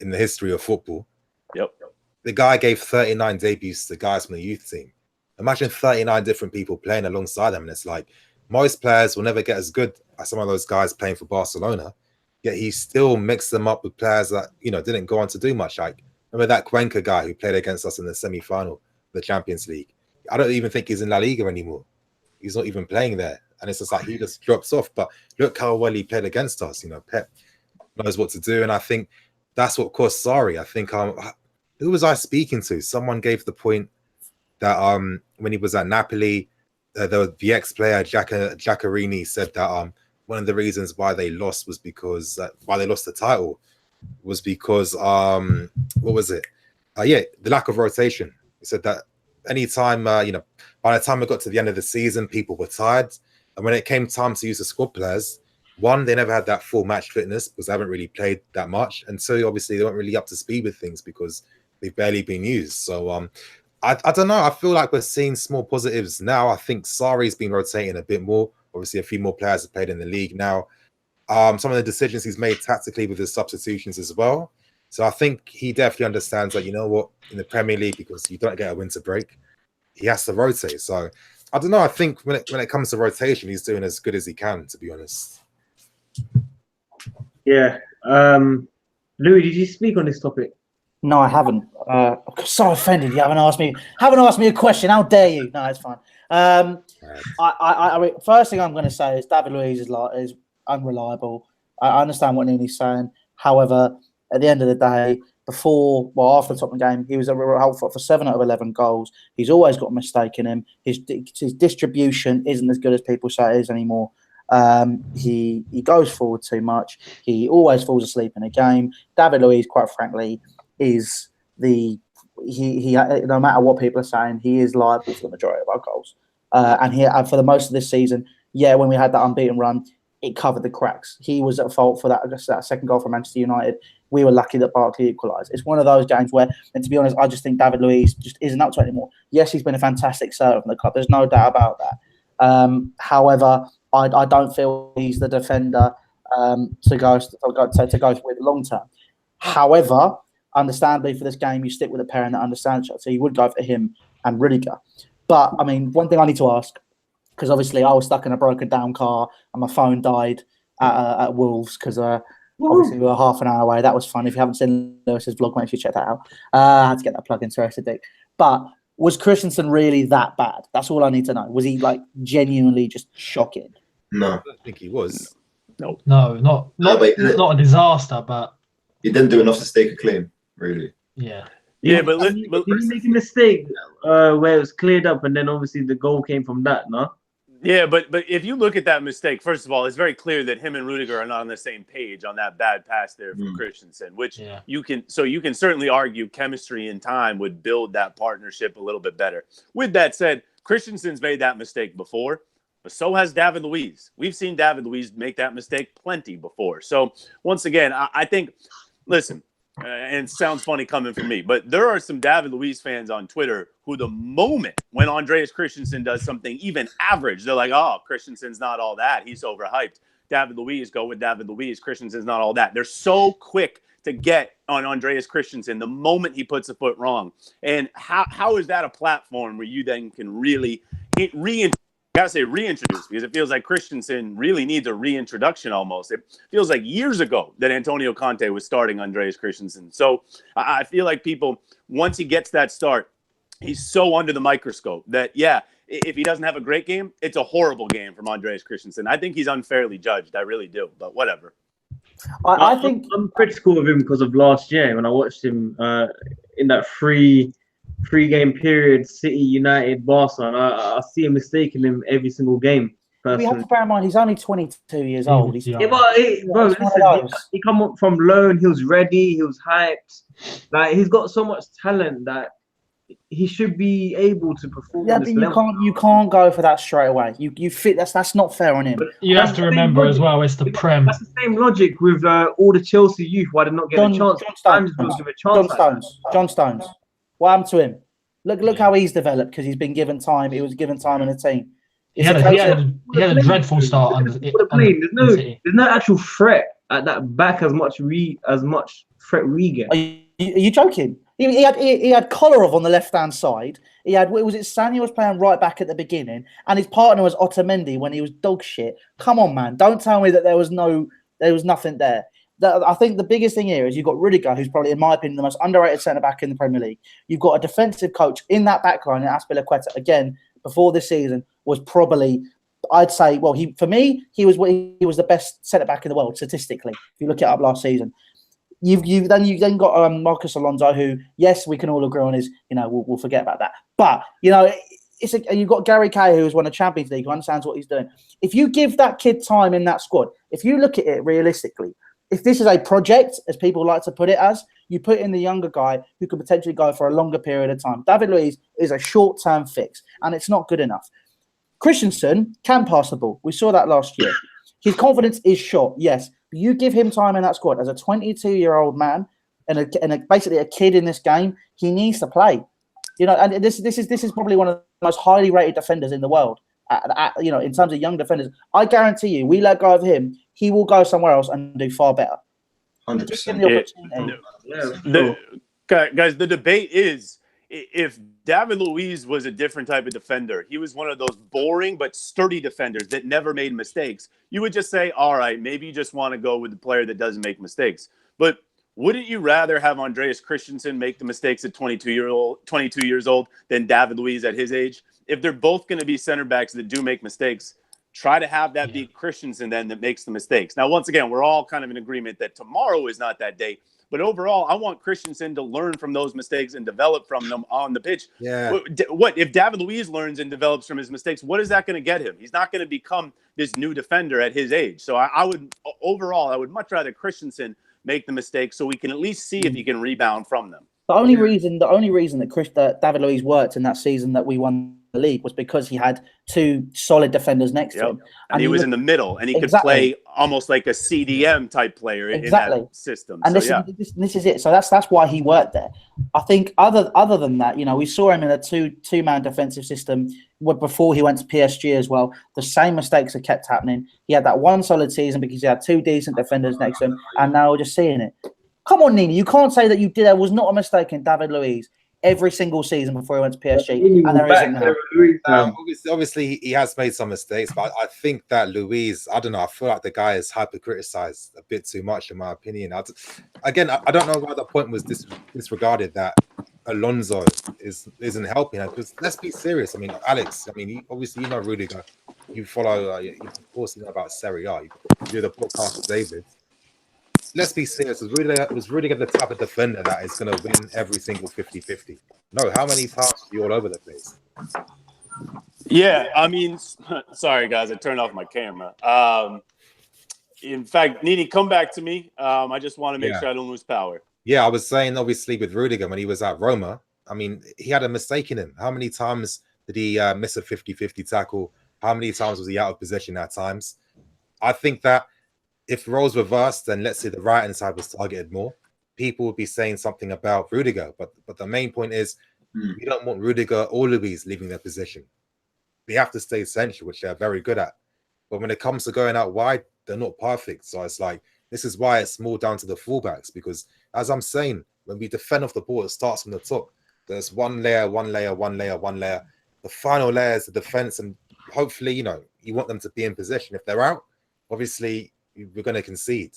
in the history of football. The guy gave 39 debuts to guys from the youth team. Imagine 39 different people playing alongside them. And it's like, most players will never get as good as some of those guys playing for Barcelona. Yet he still mixed them up with players that, you know, didn't go on to do much. Like, remember that Cuenca guy who played against us in the semi-final of the Champions League? I don't even think he's in La Liga anymore. He's not even playing there. And it's just like he just drops off. But look how well he played against us. You know, Pep knows what to do. And I think that's what caused Sarri. I think, who was I speaking to? Someone gave the point that when he was at Napoli, the ex-player Giaccherini said that one of the reasons why they lost was because why they lost the title was because what was it? The lack of rotation. He said that anytime you know, by the time it got to the end of the season, people were tired, and when it came time to use the squad players, one, they never had that full match fitness because they haven't really played that much, and two, obviously they weren't really up to speed with things because they've barely been used. So I don't know. I feel like we're seeing small positives now. I think Sarri's been rotating a bit more. Obviously, a few more players have played in the league now. Some of the decisions he's made tactically with his substitutions as well. So I think he definitely understands that, you know what, in the Premier League, because you don't get a winter break, he has to rotate. So I don't know. I think when it comes to rotation, he's doing as good as he can, to be honest. Yeah. Louis, did you speak on this topic? No, I haven't. I'm so offended. You haven't asked me a question. How dare you? No, it's fine. I mean, first thing I'm going to say is David Luiz is unreliable. I understand what Nini's saying. However, at the end of the day, after the Tottenham game, he was helpful for 7 out of 11 goals. He's always got a mistake in him. His distribution isn't as good as people say it is anymore. He goes forward too much. He always falls asleep in a game. David Luiz, quite frankly, is he no matter what people are saying, he is liable for the majority of our goals. And for the most of this season, when we had that unbeaten run, it covered the cracks. He was at fault for that second goal for Manchester United. We were lucky that Barkley equalised. It's one of those games where, and to be honest, I just think David Luiz just isn't up to it anymore. Yes, he's been a fantastic servant in the club. There's no doubt about that. However, I don't feel he's the defender to go with long term. However, understandably for this game, you stick with a pairing that understands it. So you would go for him and Rudiger. But I mean, one thing I need to ask, because obviously I was stuck in a broken down car and my phone died at Wolves because obviously we were half an hour away. That was fun. If you haven't seen Lewis's vlog, make sure you check that out. I had to get that plug in, sorry, Dick. But was Christensen really that bad? That's all I need to know. Was he like genuinely just shocking? No, I don't think he was. No, not a disaster, but he didn't do enough to stake a claim, really. Yeah. Yeah, but did he make a mistake where it was cleared up and then obviously the goal came from that, no? Yeah, but if you look at that mistake, first of all, it's very clear that him and Rudiger are not on the same page on that bad pass there from Christensen, which you can certainly argue chemistry and time would build that partnership a little bit better. With that said, Christensen's made that mistake before, but so has David Luiz. We've seen David Luiz make that mistake plenty before. So once again, I think, listen, and it sounds funny coming from me, but there are some David Luiz fans on Twitter who the moment when Andreas Christensen does something even average, they're like, oh, Christensen's not all that. He's overhyped. David Luiz, go with David Luiz. Christensen's not all that. They're so quick to get on Andreas Christensen the moment he puts a foot wrong. And how is that a platform where you then can really reintroduce, because it feels like Christensen really needs a reintroduction almost. It feels like years ago that Antonio Conte was starting Andreas Christensen. So I feel like people, once he gets that start, he's so under the microscope that, if he doesn't have a great game, it's a horrible game from Andreas Christensen. I think he's unfairly judged. I really do, but whatever. I think I'm critical of him because of last year when I watched him in that three-game period, City, United, Barca, and I see a mistake in him every single game. We have to bear in mind he's only 22 years old. He's he come up from loan. He was ready. He was hyped. Like, he's got so much talent that he should be able to perform. Yeah, but you can't go for that straight away. You fit. That's not fair on him. But you have to remember as well, it's the Prem. That's the same logic with all the Chelsea youth. Why did not get a chance? John Stones. What happened to him? Look how he's developed because he's been given time. He was given time in the team. He had a dreadful start. There's no actual threat at that back as much threat we get. Are you joking? He had Kolarov on the left hand side. He had Sanya was playing right back at the beginning, and his partner was Otamendi when he was dog shit. Come on, man! Don't tell me that there was nothing there. I think the biggest thing here is you've got Rudiger, who's probably, in my opinion, the most underrated centre-back in the Premier League. You've got a defensive coach in that back line, Azpilicueta, again, before this season, was probably, I'd say, well, he was the best centre-back in the world, statistically, if you look it up last season. You've then got Marcos Alonso, who, yes, we can all agree on is, we'll forget about that. But, you've got Gary Cahill, who's won a Champions League, who understands what he's doing. If you give that kid time in that squad, if you look at it realistically, if this is a project, as people like to put it as, you put in the younger guy who could potentially go for a longer period of time. David Luiz is a short-term fix, and it's not good enough. Christensen can pass the ball. We saw that last year. His confidence is shot, yes. But you give him time in that squad as a 22-year-old man and basically a kid in this game, he needs to play. And this is probably one of the most highly rated defenders in the world. In terms of young defenders, I guarantee you, we let go of him, he will go somewhere else and do far better. 100%. Guys, the debate is if David Luiz was a different type of defender, he was one of those boring but sturdy defenders that never made mistakes, you would just say, all right, maybe you just want to go with the player that doesn't make mistakes. But wouldn't you rather have Andreas Christensen make the mistakes at 22 years old than David Luiz at his age? If they're both going to be center backs that do make mistakes, try to have that be Christensen then that makes the mistakes. Now, once again, we're all kind of in agreement that tomorrow is not that day. But overall, I want Christensen to learn from those mistakes and develop from them on the pitch. Yeah. What if David Luiz learns and develops from his mistakes? What is that going to get him? He's not going to become this new defender at his age. So I would much rather Christensen make the mistakes so we can at least see if he can rebound from them. The only reason that David Luiz worked in that season that we won the league was because he had two solid defenders next to him. And he was in the middle, and he could play almost like a CDM type player in that system. And this is it. So that's why he worked there. I think other than that, we saw him in a two-man defensive system before he went to PSG as well. The same mistakes have kept happening. He had that one solid season because he had two decent defenders next to him, and now we're just seeing it. Come on, Nini, you can't say that there was not a mistake in David Luiz every single season before he went to PSG, and there isn't now. Obviously, he has made some mistakes, but I think that Luiz, I don't know, I feel like the guy is hyper-criticized a bit too much, in my opinion. I don't know why the point was disregarded that Alonso isn't helping. Because let's be serious. I mean, Alex, obviously, you know Rudiger. You follow, of course, you know about Serie A. You do the podcast with David. Let's be serious. Was Rudiger the type of defender that is going to win every single 50-50? No. How many times are you all over the place? Yeah, sorry, guys. I turned off my camera. In fact, Nini, come back to me. I just want to make sure I don't lose power. Yeah, I was saying, obviously, with Rudiger, when he was at Roma, he had a mistake in him. How many times did he miss a 50-50 tackle? How many times was he out of position at times? I think that if roles reversed, then let's say the right-hand side was targeted more, people would be saying something about Rudiger. But the main point is we don't want Rudiger or Luiz leaving their position. They have to stay central, which they're very good at. But when it comes to going out wide, they're not perfect. So it's like, this is why it's more down to the fullbacks. Because as I'm saying, when we defend off the ball, it starts from the top. There's one layer. The final layer is the defense. And hopefully, you want them to be in position. If they're out, obviously, we're going to concede.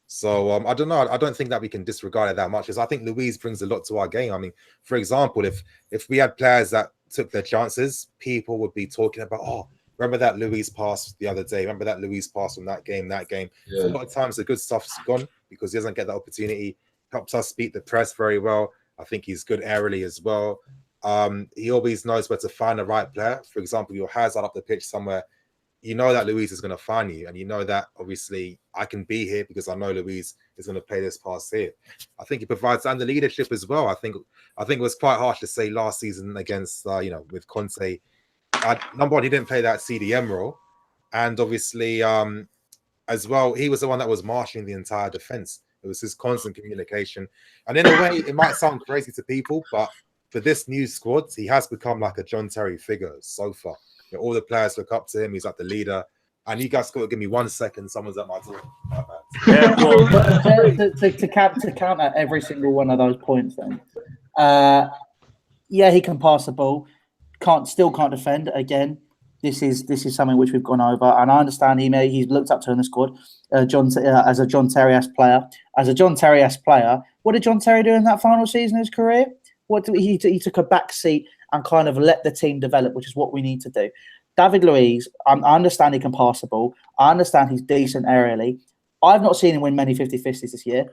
So I don't know. I don't think that we can disregard it that much, because I think Luiz brings a lot to our game. For example, if we had players that took their chances, people would be talking about, remember that Luiz pass the other day? Remember that Luiz pass from that game? Yeah. A lot of times the good stuff's gone because he doesn't get that opportunity. Helps us beat the press very well. I think he's good aerially as well. He always knows where to find the right player. For example, your Hazard up the pitch somewhere, you know that Luiz is going to find you, and you know that obviously I can be here because I know Luiz is going to play this pass here. I think he provides and the leadership as well. I think it was quite harsh to say last season against with Conte. Number one, he didn't play that CDM role, and obviously as well, he was the one that was marshalling the entire defense. It was his constant communication, and in a way, it might sound crazy to people, but for this new squad, he has become like a John Terry figure so far. All the players look up to him. He's like the leader. And you guys got to give me 1 second. Someone's at my door. To counter every single one of those points, then, he can pass the ball. Still can't defend. Again, this is something which we've gone over, and I understand he's looked up to in the squad. As a John Terry-esque player. As a John Terry-esque player, what did John Terry do in that final season of his career? He took a back seat and kind of let the team develop, which is what we need to do. David Luiz, I understand he can pass the ball. I understand he's decent aerially. I've not seen him win many 50-50s this year,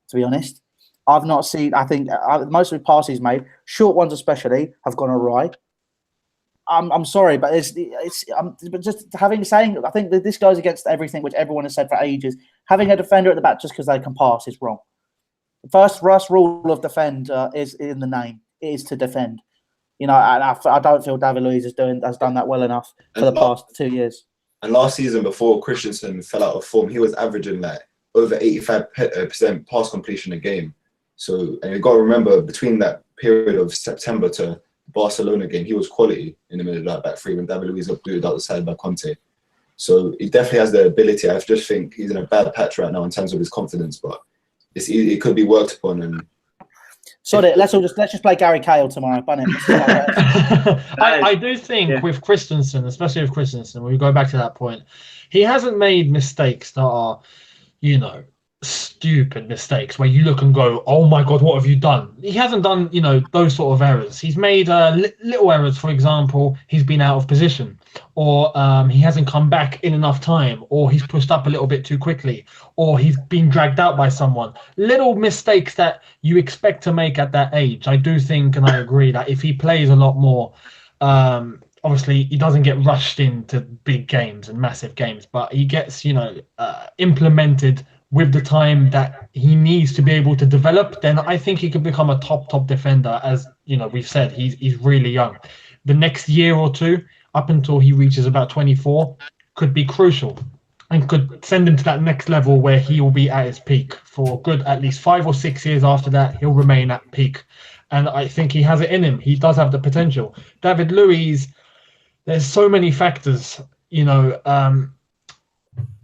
to be honest. I think most of the passes he's made, short ones especially, have gone awry. I'm sorry, but I think that this goes against everything which everyone has said for ages. Having a defender at the back just because they can pass is wrong. The first rule of defend is in the name. It is to defend. I don't feel David Luiz has done that well enough for the past 2 years. And last season, before Christensen fell out of form, he was averaging over 85% pass completion a game. So, and you've got to remember, between that period of September to Barcelona game, he was quality in the middle of that back three when David Luiz got booted out the side by Conte. So he definitely has the ability. I just think he's in a bad patch right now in terms of his confidence, but it could be worked upon. And Sorry, let's just play Gary Cahill tomorrow, bunny. I do think with Christensen, especially with Christensen, when we go back to that point, he hasn't made mistakes that are, you know, stupid mistakes where you look and go, oh my God, what have you done? He hasn't done, you know, those sort of errors. He's made little errors. For example, he's been out of position, or he hasn't come back in enough time, or he's pushed up a little bit too quickly, or he's been dragged out by someone. Little mistakes that you expect to make at that age. I do think, and I agree, that if he plays a lot more, obviously he doesn't get rushed into big games and massive games, but he gets, you know, implemented with the time that he needs to be able to develop, then I think he could become a top defender. As you know, we've said, he's really young. The next year or two, up until he reaches about 24, could be crucial and could send him to that next level where he will be at his peak. For good at least 5 or 6 years after that, he'll remain at peak. And I think he has it in him. He does have the potential. David Luiz, there's so many factors, you know.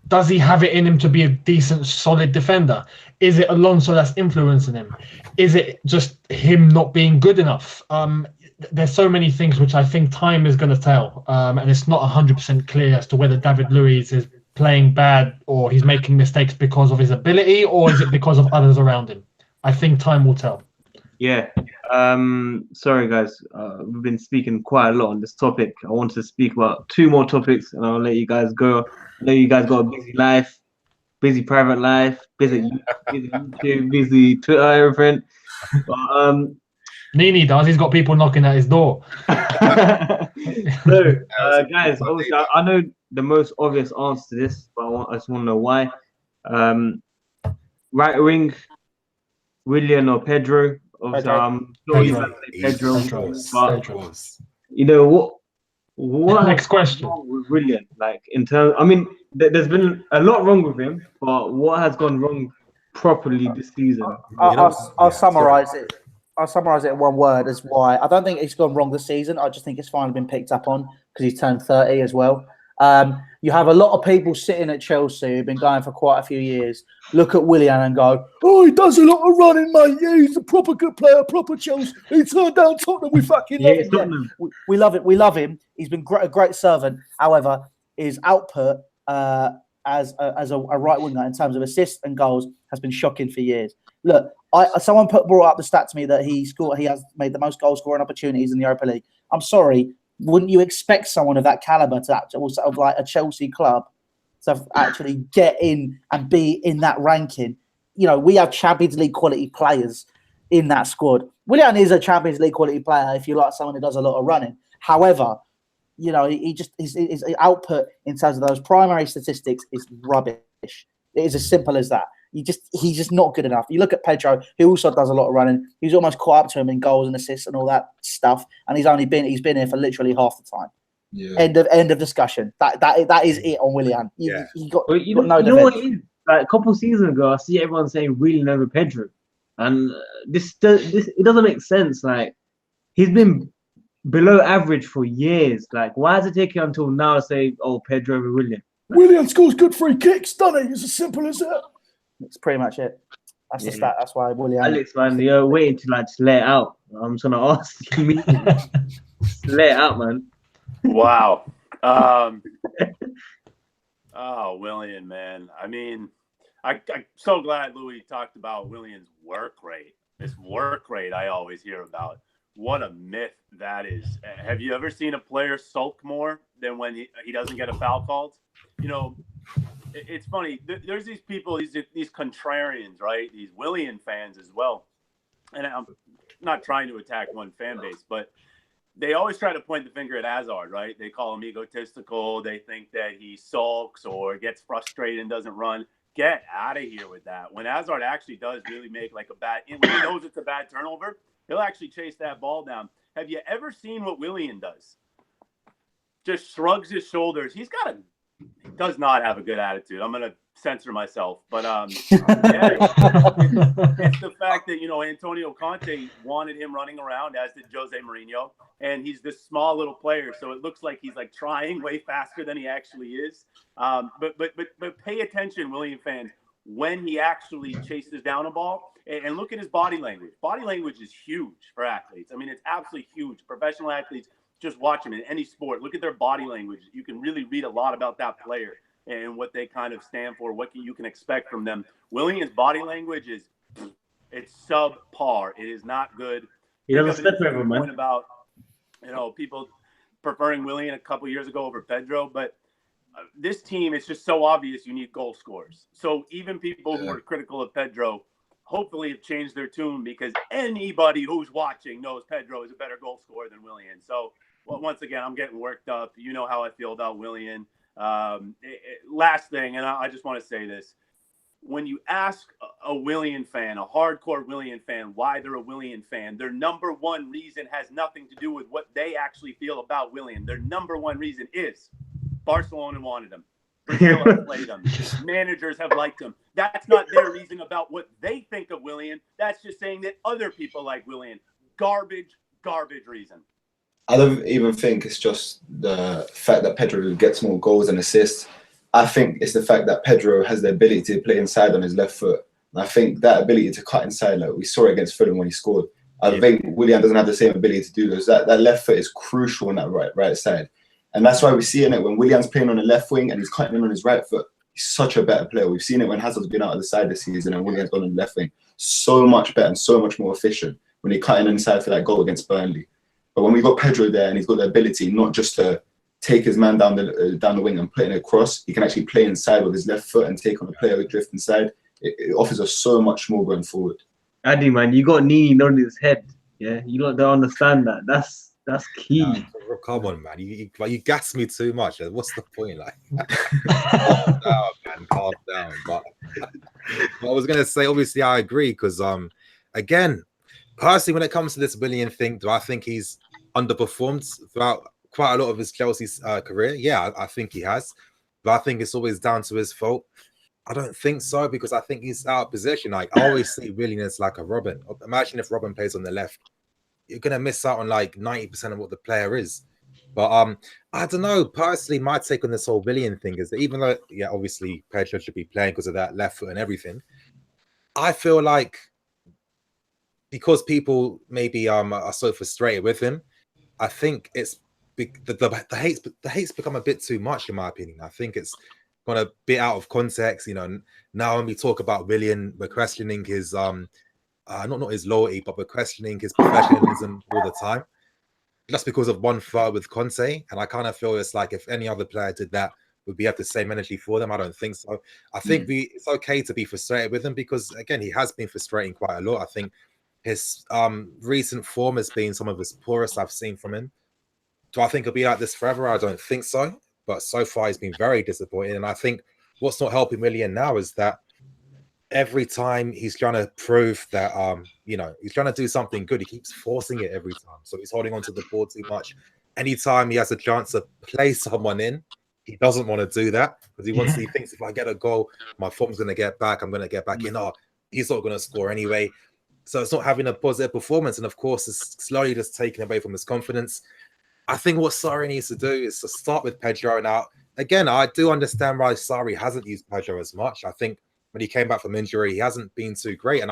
Does he have it in him to be a decent, solid defender? Is it Alonso that's influencing him? Is it just him not being good enough? There's so many things which I think time is going to tell. And it's not 100% clear as to whether David Luiz is playing bad or he's making mistakes because of his ability, or is it because of others around him? I think time will tell. Yeah. Sorry, guys. We've been speaking quite a lot on this topic. I want to speak about 2 more topics, and I'll let you guys go. I know you guys got a busy life, busy private life, busy YouTube, busy Twitter, everything. But, Nini does. He's got people knocking at his door. So, guys, obviously, I know the most obvious answer to this, but I just want to know why. Right wing, Willian or Pedro? Obviously, I'm sure you guys say Pedro. But, you know what? Next question. With Willian, like in terms, I mean, there's been a lot wrong with him, but what has gone wrong properly this season? I'll summarize it. I'll summarize it in one word as why. I don't think it's gone wrong this season. I just think it's finally been picked up on because he's turned 30 as well. You have a lot of people sitting at Chelsea who've been going for quite a few years, look at Willian and go, oh, he does a lot of running, mate. Yeah, he's a proper good player, proper Chelsea. He turned down Tottenham. We fucking love him. Yeah, we love it. We love him. He's been a great servant. However, his output as a right winger in terms of assists and goals has been shocking for years. Look, someone brought up the stat to me that he has made the most goal scoring opportunities in the Europa League. I'm sorry. Wouldn't you expect someone of that caliber to also of like a Chelsea club to actually get in and be in that ranking? You know, we have Champions League quality players in that squad. Willian is a Champions League quality player if you like someone who does a lot of running. However, you know, his output in terms of those primary statistics is rubbish. It is as simple as that. He's just not good enough. You look at Pedro, who also does a lot of running. He's almost caught up to him in goals and assists and all that stuff. And he's been here for literally half the time. Yeah. End of discussion. That is it on Willian. He got no defense. You know what it is? Like a couple of seasons ago, I see everyone saying Willian over Pedro, and this it doesn't make sense. Like he's been below average for years. Like why is it taking until now to say, oh, Pedro over Willian? Willian scores good free kicks, doesn't he? It's as simple as that. That's pretty much it. That's the stat. That's why Willian. Alex, man, you're waiting to like just let it out. I'm just gonna ask you, let it out, man. Wow. Willian, man. I mean, I'm so glad Louis talked about Willian's work rate. This work rate I always hear about. What a myth that is. Have you ever seen a player sulk more than when he doesn't get a foul called? You know, it's funny. There's these people, these contrarians, right? These Willian fans as well. And I'm not trying to attack one fan base, but they always try to point the finger at Hazard, right? They call him egotistical. They think that he sulks or gets frustrated and doesn't run. Get out of here with that. When Hazard actually does really make like when he knows it's a bad turnover, he'll actually chase that ball down. Have you ever seen what Willian does? Just shrugs his shoulders. He does not have a good attitude. I'm going to censor myself. But it's the fact that, you know, Antonio Conte wanted him running around, as did Jose Mourinho. And he's this small little player. So it looks like he's like trying way faster than he actually is. But pay attention, Willian fans. when he actually chases down a ball. And look at his body language. Body language is huge for athletes. I mean, it's absolutely huge. Professional athletes, just watch them in any sport. Look at their body language. You can really read a lot about that player and what they kind of stand for, what you can expect from them. Willian's body language it's subpar. It is not good. He doesn't step over, man. Point about, people preferring Willian a couple years ago over Pedro, but this team, it's just so obvious you need goal scorers. So even people who are critical of Pedro hopefully have changed their tune, because anybody who's watching knows Pedro is a better goal scorer than Willian. So once again, I'm getting worked up. You know how I feel about Willian. Last thing, and I just want to say this. When you ask a Willian fan, a hardcore Willian fan, why they're a Willian fan, their number one reason has nothing to do with what they actually feel about Willian. Their number one reason is Barcelona wanted him. Brazil have played him. Managers have liked him. That's not their reason about what they think of Willian. That's just saying that other people like Willian. Garbage reason. I don't even think it's just the fact that Pedro gets more goals and assists. I think it's the fact that Pedro has the ability to play inside on his left foot. And I think that ability to cut inside, like we saw it against Fulham when he scored. I think Willian doesn't have the same ability to do those. That left foot is crucial on that right side. And that's why we see in it when Willian's playing on the left wing and he's cutting in on his right foot. He's such a better player. We've seen it when Hazard's been out of the side this season and Willian's gone on the left wing. So much better and so much more efficient when he cut in inside for that goal against Burnley. But when we got Pedro there and he's got the ability not just to take his man down the wing and put in a cross, he can actually play inside with his left foot and take on a player with drift inside. It offers us so much more going forward. Addy, man, you got Nini on his head. Yeah, you don't understand that. That's key. Yeah, come on, man. You gas me too much. What's the point? Like, calm down, man. Calm down. But I was gonna say, obviously, I agree because again, personally, when it comes to this Willian thing, do I think he's underperformed throughout quite a lot of his Chelsea career? Yeah, I think he has. But I think it's always down to his fault. I don't think so, because I think he's out of position. Like, I always see Willian as like a Robin. Imagine if Robin plays on the left. You're going to miss out on like 90% of what the player is. But I don't know. Personally, my take on this whole Willian thing is that even though, yeah, obviously Pedro should be playing because of that left foot and everything, I feel like because people maybe are so frustrated with him, I think it's the hate's become a bit too much, in my opinion. I think it's gone a bit out of context. You know, now when we talk about Willian, we're questioning his not his loyalty, but we're questioning his professionalism all the time, just because of one photo with Conte. And I kind of feel it's like if any other player did that, would we have the same energy for them? I don't think so. I think it's okay to be frustrated with him because, again, he has been frustrating quite a lot. I think his recent form has been some of his poorest I've seen from him. Do I think he'll be like this forever? I don't think so. But so far, he's been very disappointing. And I think what's not helping Willian now is that every time he's trying to prove that, he's trying to do something good, he keeps forcing it every time. So he's holding onto the ball too much. Anytime he has a chance to play someone in, he doesn't want to do that because he thinks if I get a goal, my form's going to get back. I'm going to get back in. Oh, he's not going to score anyway. So it's not having a positive performance. And of course, it's slowly just taking away from his confidence. I think what Sarri needs to do is to start with Pedro. Now, again, I do understand why Sarri hasn't used Pedro as much. I think when he came back from injury, he hasn't been too great. And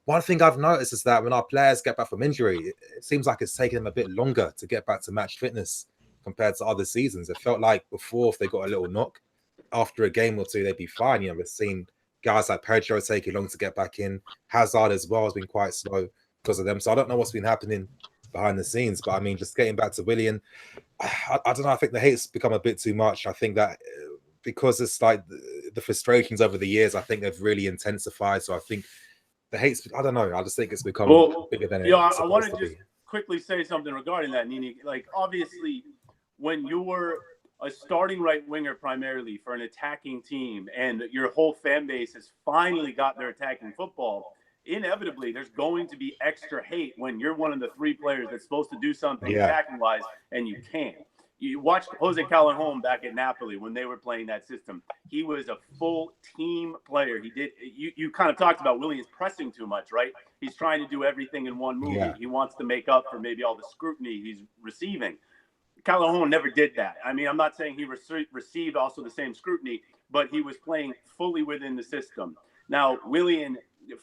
one thing I've noticed is that when our players get back from injury, it seems like it's taking them a bit longer to get back to match fitness compared to other seasons. It felt like before, if they got a little knock, after a game or two, they'd be fine. You know, we've seen guys like Pedro taking long to get back in. Hazard as well has been quite slow because of them. So I don't know what's been happening behind the scenes. But I mean, just getting back to Willian, I don't know. I think the hate's become a bit too much. I think that because it's like the frustrations over the years, I think they've really intensified. So I think the hate's, I don't know. I just think it's become bigger than it. I want to just quickly say something regarding that, Nini. Like, obviously, when you're a starting right winger primarily for an attacking team and your whole fan base has finally got their attacking football, inevitably there's going to be extra hate when you're one of the three players that's supposed to do something attacking wise and you can't. You watch Jose Callejon back at Napoli when they were playing that system. He was a full team player. You kind of talked about Willian's pressing too much, right? He's trying to do everything in one move. He wants to make up for maybe all the scrutiny he's receiving. Callejon never did that. I mean, I'm not saying he received also the same scrutiny, but he was playing fully within the system. Now, Willian,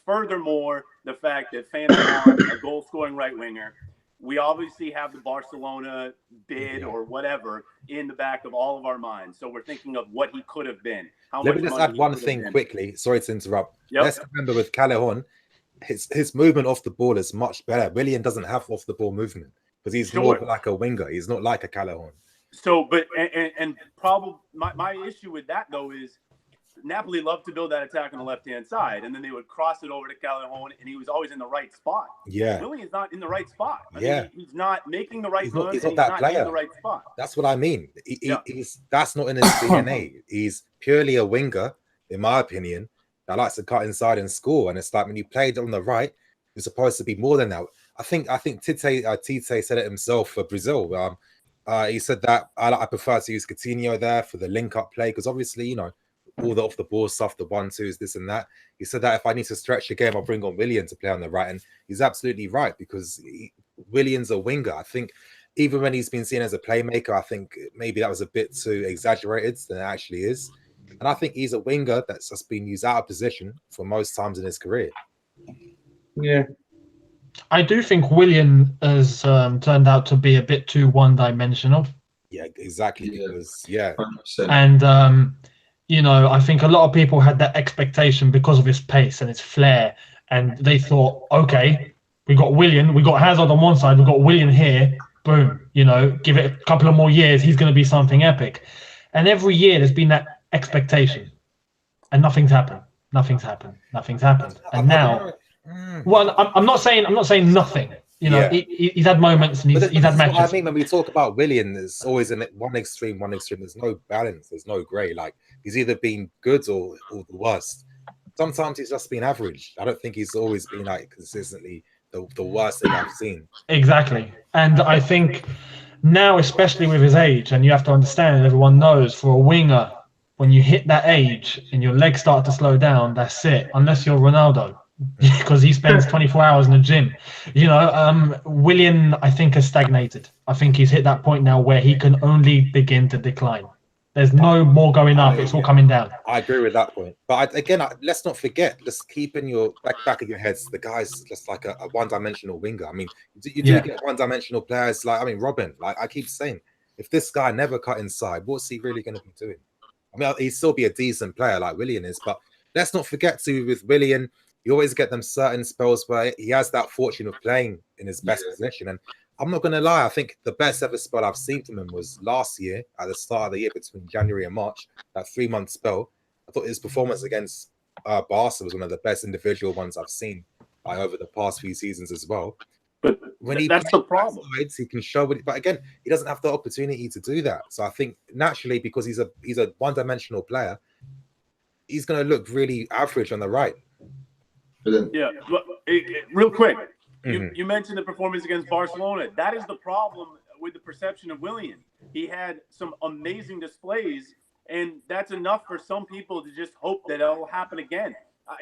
furthermore, the fact that Phantom wants a goal-scoring right winger, we obviously have the Barcelona bid or whatever in the back of all of our minds. So we're thinking of what he could have been. Let me just add one thing quickly. Sorry to interrupt. Yep. Let's remember with Callejon, his movement off the ball is much better. Willian doesn't have off the ball movement because he's more like a winger. He's not like a Callejon. So, but and probably my issue with that though is Napoli loved to build that attack on the left-hand side, and then they would cross it over to Callejon, and he was always in the right spot. Yeah. Willian's not in the right spot. I Yeah. mean, he's not making the right moves. He's He's not that not player. in the right spot. That's what I mean. Yeah. That's not in his DNA. He's purely a winger, in my opinion, that likes to cut inside and score. And it's like when you played on the right, you're supposed to be more than that. I think Tite said it himself for Brazil. He said that I prefer to use Coutinho there for the link-up play because obviously, you know, all the off-the-ball stuff, the 1-2s, this and that. He said that if I need to stretch the game, I'll bring on Willian to play on the right. And he's absolutely right because Willian's a winger. I think even when he's been seen as a playmaker, I think maybe that was a bit too exaggerated than it actually is. And I think he's a winger that's just been used out of position for most times in his career. Yeah. I do think Willian has turned out to be a bit too one-dimensional. Yeah, exactly. Yeah. Because, yeah. 100%. And, you know, I think a lot of people had that expectation because of his pace and his flair. And they thought, okay, we got Willian, we got Hazard on one side, we got Willian here. Boom, you know, give it a couple of more years, he's going to be something epic. And every year there's been that expectation. And nothing's happened. And now, well, I'm not saying nothing. You know, Yeah. he's had moments and he's had matches. I mean, when we talk about Willian, there's always one extreme. There's no balance. There's no grey. Like he's either been good or the worst. Sometimes he's just been average. I don't think he's always been like consistently the worst thing I've seen. Exactly. And I think now, especially with his age, and you have to understand, everyone knows for a winger, when you hit that age and your legs start to slow down, that's it. Unless you're Ronaldo, because he spends 24 hours in the gym. You know, Willian, I think, has stagnated. I think he's hit that point now where he can only begin to decline. There's no more going up. It's all coming down. I agree with that point. But let's not forget, just keep in your back of your heads, the guy's just like a one-dimensional winger. I mean, you do get one-dimensional players like, I mean, Robin, like I keep saying, if this guy never cut inside, what's he really going to be doing? I mean, he'd still be a decent player like Willian is, but let's not forget with Willian, you always get them certain spells where he has that fortune of playing in his best position. And I'm not going to lie, I think the best ever spell I've seen from him was last year at the start of the year between January and March, that 3-month spell. I thought his performance against Barca was one of the best individual ones I've seen over the past few seasons as well. But when that's the problem. Sides, he can show it, but again, he doesn't have the opportunity to do that. So I think naturally, because he's a one-dimensional player, he's going to look really average on the right. Yeah, real quick, you mentioned the performance against Barcelona. That is the problem with the perception of Willian. He had some amazing displays, and that's enough for some people to just hope that it'll happen again.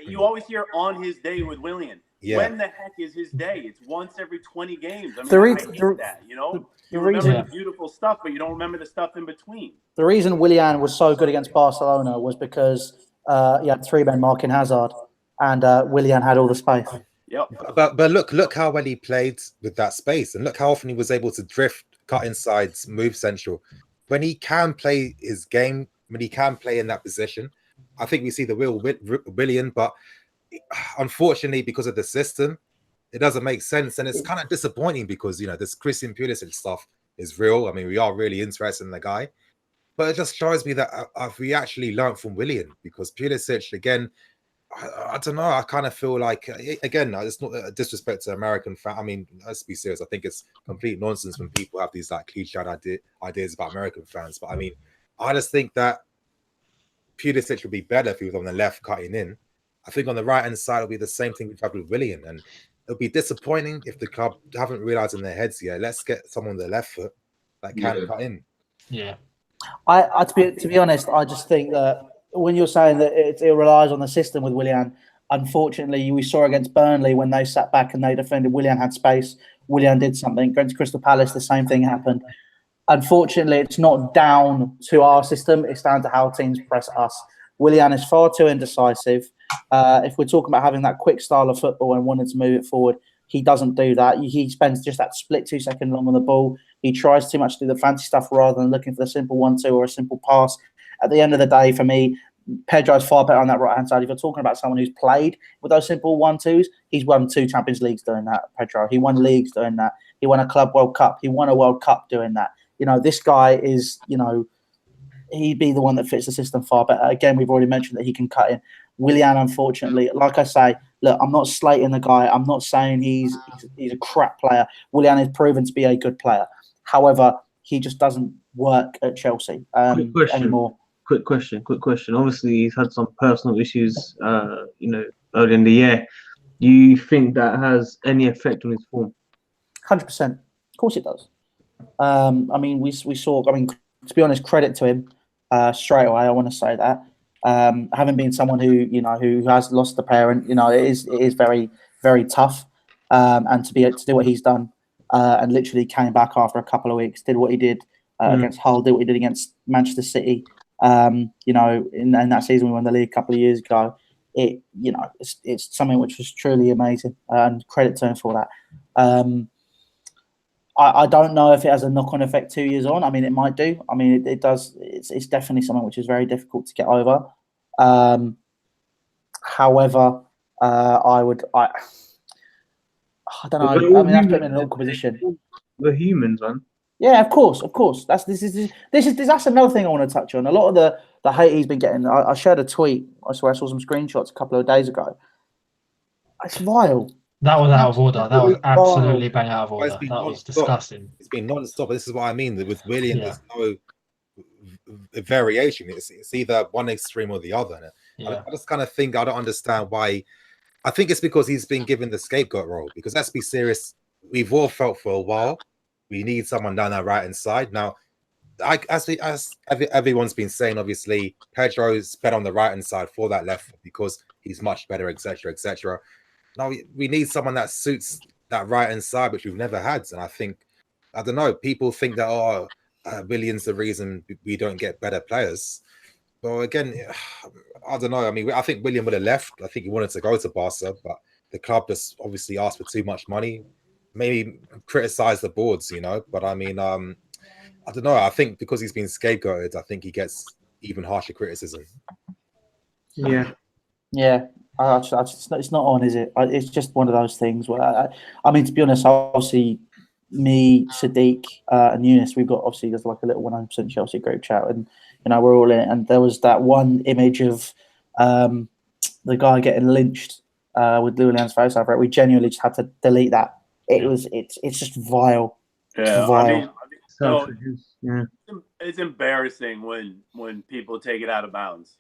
You always hear on his day with Willian. Yeah. When the heck is his day? It's once every 20 games. I mean, I hate that, you know? You remember the beautiful stuff, but you don't remember the stuff in between. The reason Willian was so good against Barcelona was because he had 3 men marking Hazard, and Willian had all the space. Yep. But look how well he played with that space, and look how often he was able to drift, cut inside, move central. When he can play his game, when he can play in that position, I think we see the real Willian. But unfortunately, because of the system, it doesn't make sense, and it's kind of disappointing because you know this Christian Pulisic stuff is real. I mean, we are really interested in the guy, but it just shows me that we actually learned from Willian because Pulisic again. I don't know. I kind of feel like, again, it's not a disrespect to American fans. I mean, let's be serious. I think it's complete nonsense when people have these like cliched ideas about American fans. But I mean, I just think that Pulisic would be better if he was on the left cutting in. I think on the right-hand side, it'll be the same thing we've had with Willian. And it'll be disappointing if the club haven't realised in their heads yet, let's get someone on the left foot that can cut in. Yeah. To be honest, I just think that when you're saying that it relies on the system with Willian, unfortunately, we saw against Burnley when they sat back and they defended, Willian had space, Willian did something. Against Crystal Palace, the same thing happened. Unfortunately, it's not down to our system, it's down to how teams press us. Willian is far too indecisive. If we're talking about having that quick style of football and wanting to move it forward, he doesn't do that. He spends just that split 2 second long on the ball. He tries too much to do the fancy stuff rather than looking for the simple 1-2 or a simple pass. At the end of the day, for me, Pedro's far better on that right-hand side. If you're talking about someone who's played with those simple 1-2s, he's won 2 Champions Leagues doing that, Pedro. He won leagues doing that. He won a Club World Cup. He won a World Cup doing that. This guy is, he'd be the one that fits the system far better. Again, we've already mentioned that he can cut in. Willian, unfortunately, like I say, look, I'm not slating the guy. I'm not saying he's a crap player. Willian is proven to be a good player. However, he just doesn't work at Chelsea anymore. Quick question. Obviously, he's had some personal issues, early in the year. Do you think that has any effect on his form? 100%. Of course it does. We saw, to be honest, credit to him straight away. I want to say that. Having been someone who has lost a parent, it is very, very tough. And to do what he's done and literally came back after a couple of weeks, did what he did against Hull, did what he did against Manchester City. In that season we won the league a couple of years ago. It's something which was truly amazing, and credit to him for that. I don't know if it has a knock-on effect 2 years on. It might do. It does. It's definitely something which is very difficult to get over. However, I don't know. That's put him in an awkward position. We're humans, man. Yeah, of course. That's another thing I want to touch on. A lot of the hate he's been getting. I shared a tweet. I swear I saw some screenshots a couple of days ago. It's vile. That was out of order. That was absolutely bang out of order. That was disgusting. It's been non-stop. This is what I mean. With Willian, there's no variation. It's either one extreme or the other. I just kind of think I don't understand why. I think it's because he's been given the scapegoat role. Because let's be serious, we've all felt for a while we need someone down that right-hand side. Now, as everyone's been saying, obviously, Pedro's better on the right-hand side for that left foot because he's much better, etc., etc. Now, we need someone that suits that right-hand side, which we've never had. And I don't know, people think that, Willian's the reason we don't get better players. But again, I don't know. I think Willian would have left. I think he wanted to go to Barca, but the club just obviously asked for too much money. Maybe criticize the boards, But I don't know. I think because he's been scapegoated, I think he gets even harsher criticism. Yeah. It's not on, is it? It's just one of those things where, to be honest, obviously, me, Sadiq, and Eunice, we've got obviously there's like a little 100% Chelsea group chat, and we're all in it. And there was that one image of the guy getting lynched with Willian's face over it. We genuinely just had to delete that. It's just vile. Yeah, it's vile. It's embarrassing when people take it out of bounds.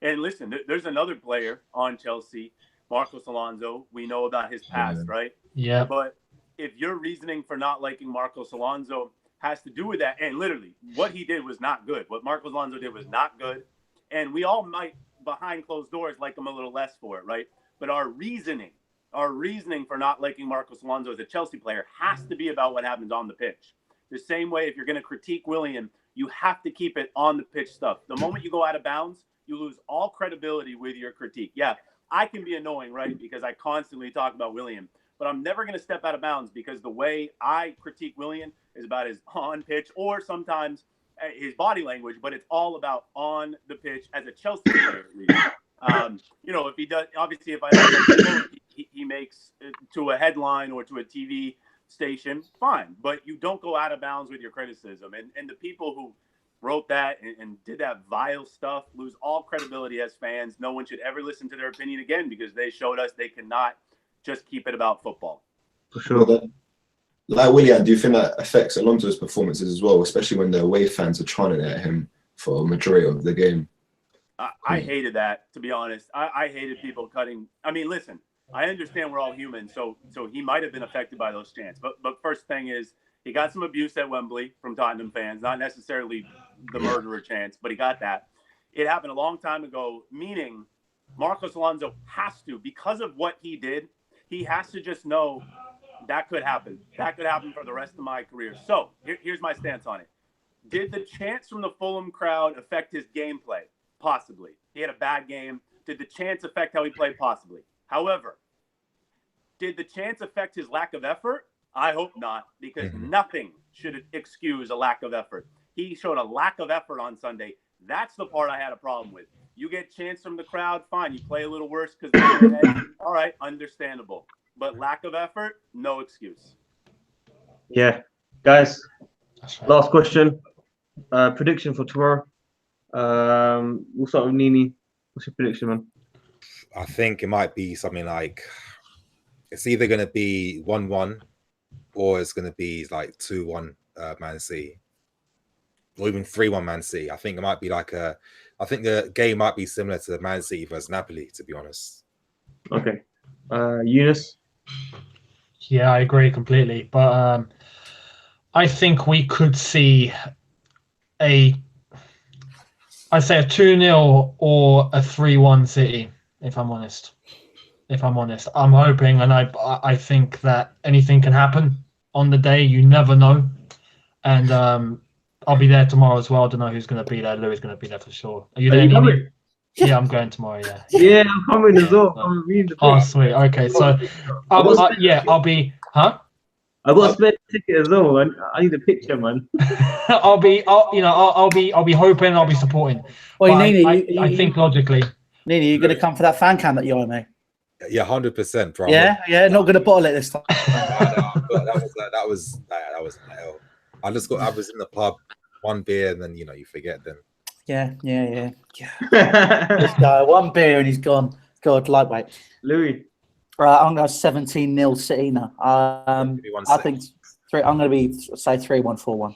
And listen, there's another player on Chelsea, Marcos Alonso. We know about his past, right? Yeah. But if your reasoning for not liking Marcos Alonso has to do with that, and literally what he did was not good. What Marcos Alonso did was not good. And we all might, behind closed doors, like him a little less for it, right? But our reasoning for not liking Marcos Alonso as a Chelsea player has to be about what happens on the pitch. The same way, if you're going to critique Willian, you have to keep it on the pitch stuff. The moment you go out of bounds, you lose all credibility with your critique. Yeah, I can be annoying, right? Because I constantly talk about Willian, but I'm never going to step out of bounds because the way I critique Willian is about his on pitch or sometimes his body language, but it's all about on the pitch as a Chelsea player. If he does, obviously, if he makes it to a headline or to a TV station, fine, but you don't go out of bounds with your criticism. And the people who wrote that and did that vile stuff lose all credibility as fans. No one should ever listen to their opinion again because they showed us they cannot just keep it about football. For sure. Like Willian, do you think that affects Alonso's performances as well, especially when the away fans are chanting at him for a majority of the game? I hated that, to be honest. I hated people cutting. Listen, I understand we're all human, so he might have been affected by those chants. But first thing is, he got some abuse at Wembley from Tottenham fans, not necessarily the murderer chants, but he got that. It happened a long time ago, meaning Marcos Alonso has to, because of what he did, he has to just know that could happen. That could happen for the rest of my career. So here's my stance on it. Did the chants from the Fulham crowd affect his gameplay? Possibly. He had a bad game. Did the chance affect how he played? Possibly. However, did the chance affect his lack of effort? I hope not, because nothing should excuse a lack of effort. He showed a lack of effort on Sunday. That's the part I had a problem with. You get chance from the crowd, fine. You play a little worse because all right, understandable. But lack of effort, no excuse. Yeah, guys. That's right. Last question. Prediction for tomorrow. We'll start with Nini. What's your prediction, man? I think it might be something like it's either going to be 1-1 or it's going to be like 2-1 Man City, or even 3-1 Man City. I think it might be like I think the game might be similar to Man City versus Napoli, to be honest. Okay. Eunice? Yeah, I agree completely. But I think we could see I'd say a 2-0 or a 3-1 City, if I'm honest. I'm hoping, and I think that anything can happen on the day. You never know. And I'll be there tomorrow as well. I don't know who's going to be there. Louis is going to be there for sure. Are you there, Nini? coming? Yeah, I'm going tomorrow, yeah. Yeah, I'm coming as well. Yeah. I'm reading the Oh, book. sweet. Okay, so I'll be, huh? I got a spare ticket as well. I need a picture, man. I'll be hoping, I'll be supporting. Well, But Nini, I think logically. Nini, you're going to come for that fan cam that you owe me? Yeah, 100%, bro. Yeah, not going to bottle it this time. that was hell. I was in the pub, one beer, and then you forget. Then Yeah. This guy, one beer and he's gone. God, lightweight. Louis. Right, I'm going to 17-0 City now. Maybe 1-6. I think I'm going to be say 3-1, 4-1.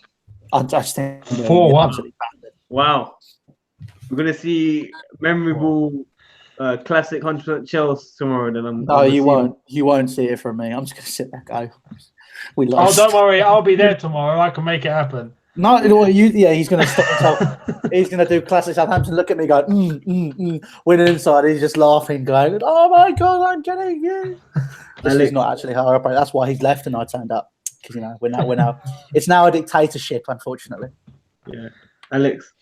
I just think 4-1. Wow. We're gonna see memorable classic 100% Chelsea tomorrow. Then No, you won't. You won't see it from me. I'm just going to sit there and go. We Oh, lost. don't worry, I'll be there tomorrow. I can make it happen. No, he's going to stop himself. He's going to do classic Southampton. Look at me, go, When inside, he's just laughing, going, "Oh my God, I'm getting you." This is not actually how I operate. That's why he's left and I turned up, because we're now. It's now a dictatorship, unfortunately. Yeah, Alex.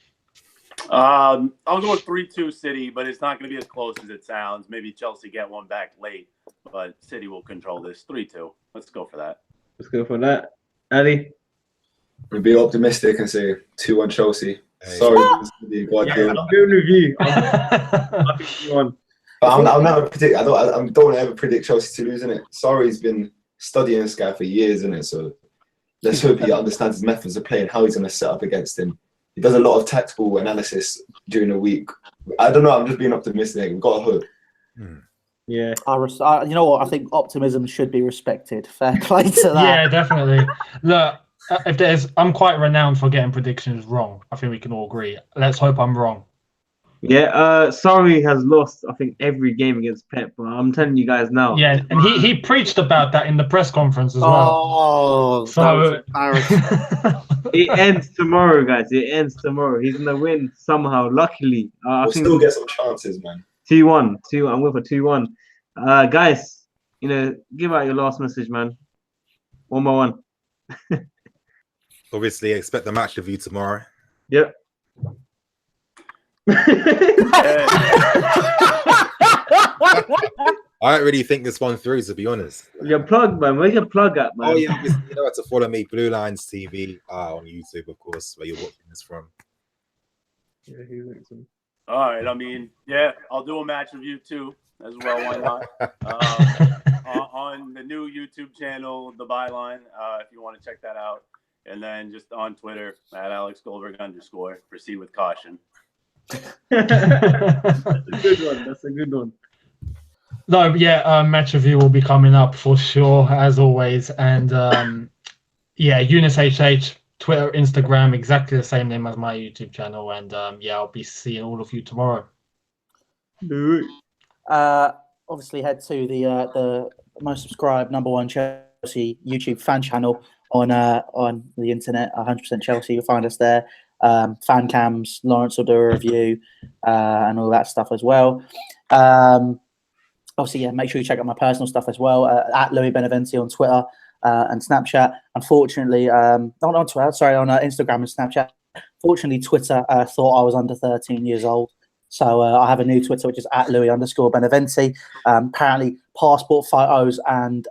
I'll go with 3-2 City, but it's not going to be as close as it sounds. Maybe Chelsea get one back late, but City will control this. 3-2. Let's go for that. Let's go for that. Ali. We'll be optimistic and say 2-1 Chelsea. Hey. Sorry, I'm going with you. I'm 2-1. but I'll never predict. I don't want to ever predict Chelsea to lose, innit? Sorry's been studying this guy for years, innit? So let's hope he understands his methods of play and how he's going to set up against him. He does a lot of tactical analysis during the week. I don't know. I'm just being optimistic. We've got to hope. Yeah. You know what? I think optimism should be respected. Fair play to that. Yeah, definitely. Look, I'm quite renowned for getting predictions wrong. I think we can all agree. Let's hope I'm wrong. Yeah. Sarri has lost, I think, every game against Pep. But I'm telling you guys now. Yeah, and he preached about that in the press conference as well. Oh, So- that was embarrassing. It ends tomorrow, guys. It ends tomorrow. He's gonna win somehow. Luckily, I We'll think still get some chances, man. 2-1. I'm with a 2-1. Guys, give out your last message, man. One by one. obviously expect the match review tomorrow. Yep. I don't really think this one through, to be honest. Your plug, man. Where's your plug at, man? Oh yeah, obviously, you know how to follow me, Blue Lines TV, on YouTube, of course, where you're watching this from. All right. I mean, yeah, I'll do a match review too, as well. Why not? On the new YouTube channel, The Byline, if you want to check that out. And then just on Twitter, at Alex Goldberg _. Proceed with caution. That's a good one. That's a good one. No, yeah, match review will be coming up for sure, as always. And yeah, Eunice HH, Twitter, Instagram, exactly the same name as my YouTube channel. And yeah, I'll be seeing all of you tomorrow. Obviously, head to the most subscribed #1 Chelsea YouTube fan channel on the internet. 100% Chelsea. You'll find us there. Fan cams, Lawrence will do a review, and all that stuff as well. Obviously, yeah, make sure you check out my personal stuff as well, at Louis Beneventi on Twitter and Snapchat. Unfortunately, not on Twitter, sorry, on Instagram and Snapchat. Fortunately, Twitter thought I was under 13 years old, So I have a new Twitter, which is @Louis_Beneventi. Apparently, passport photos and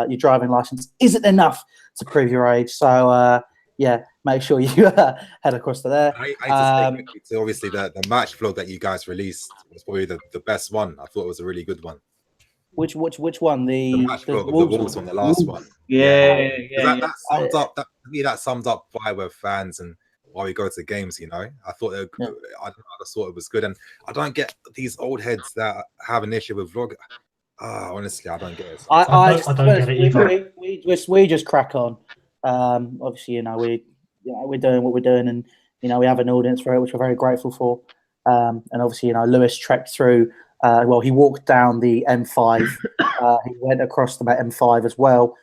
your driving license isn't enough to prove your age. So yeah, make sure you head across to there. I just think obviously the match vlog that you guys released was probably the best one. I thought it was a really good one. Which one? The match vlog of the Wolves one, the last one. Yeah. That sums up that sums up why we're fans and why we go to games. You know, I thought I just thought it was good, and I don't get these old heads that have an issue with vlog. Honestly, I don't get it. I don't get it either. We just crack on. Obviously, you know, we're doing what we're doing, and you know, we have an audience for it, which we're very grateful for. And obviously, you know, Lewis trekked through. Well, he walked down the M5. He went across the M5 as well.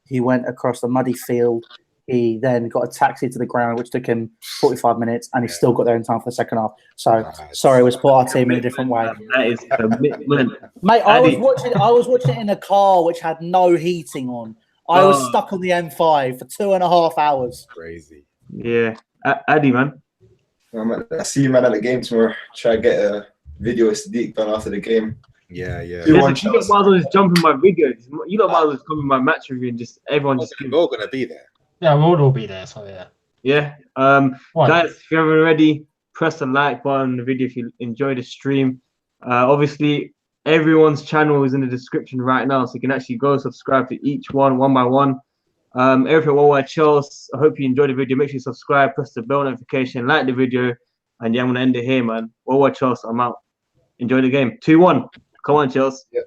He went across the muddy field. He then got a taxi to the ground, which took him 45 minutes, and he still got there in time for the second half. So, sorry, we put our team in a different way. That is commitment. Mate, I was watching it in a car which had no heating on. I was stuck on the M5 for 2.5 hours. Crazy. Yeah. Addy, man. I see you, man, at the game tomorrow. Try to get a video of Sadiq done after the game. Yeah. You might as well just jump in my videos. You might as well just come in my match review and just everyone just. We're all gonna be there. Yeah, we'll all be there. So yeah. Yeah. Guys, if you haven't already, press the like button on the video if you enjoy the stream. Obviously, everyone's channel is in the description right now, so you can actually go subscribe to each one by one. Everything Worldwide Chels. I hope you enjoyed the video. Make sure you subscribe, press the bell notification, like the video, and yeah, I'm gonna end it here, man. Worldwide Chels, I'm out. Enjoy the game. 2-1. Come on, Chels. Yeah.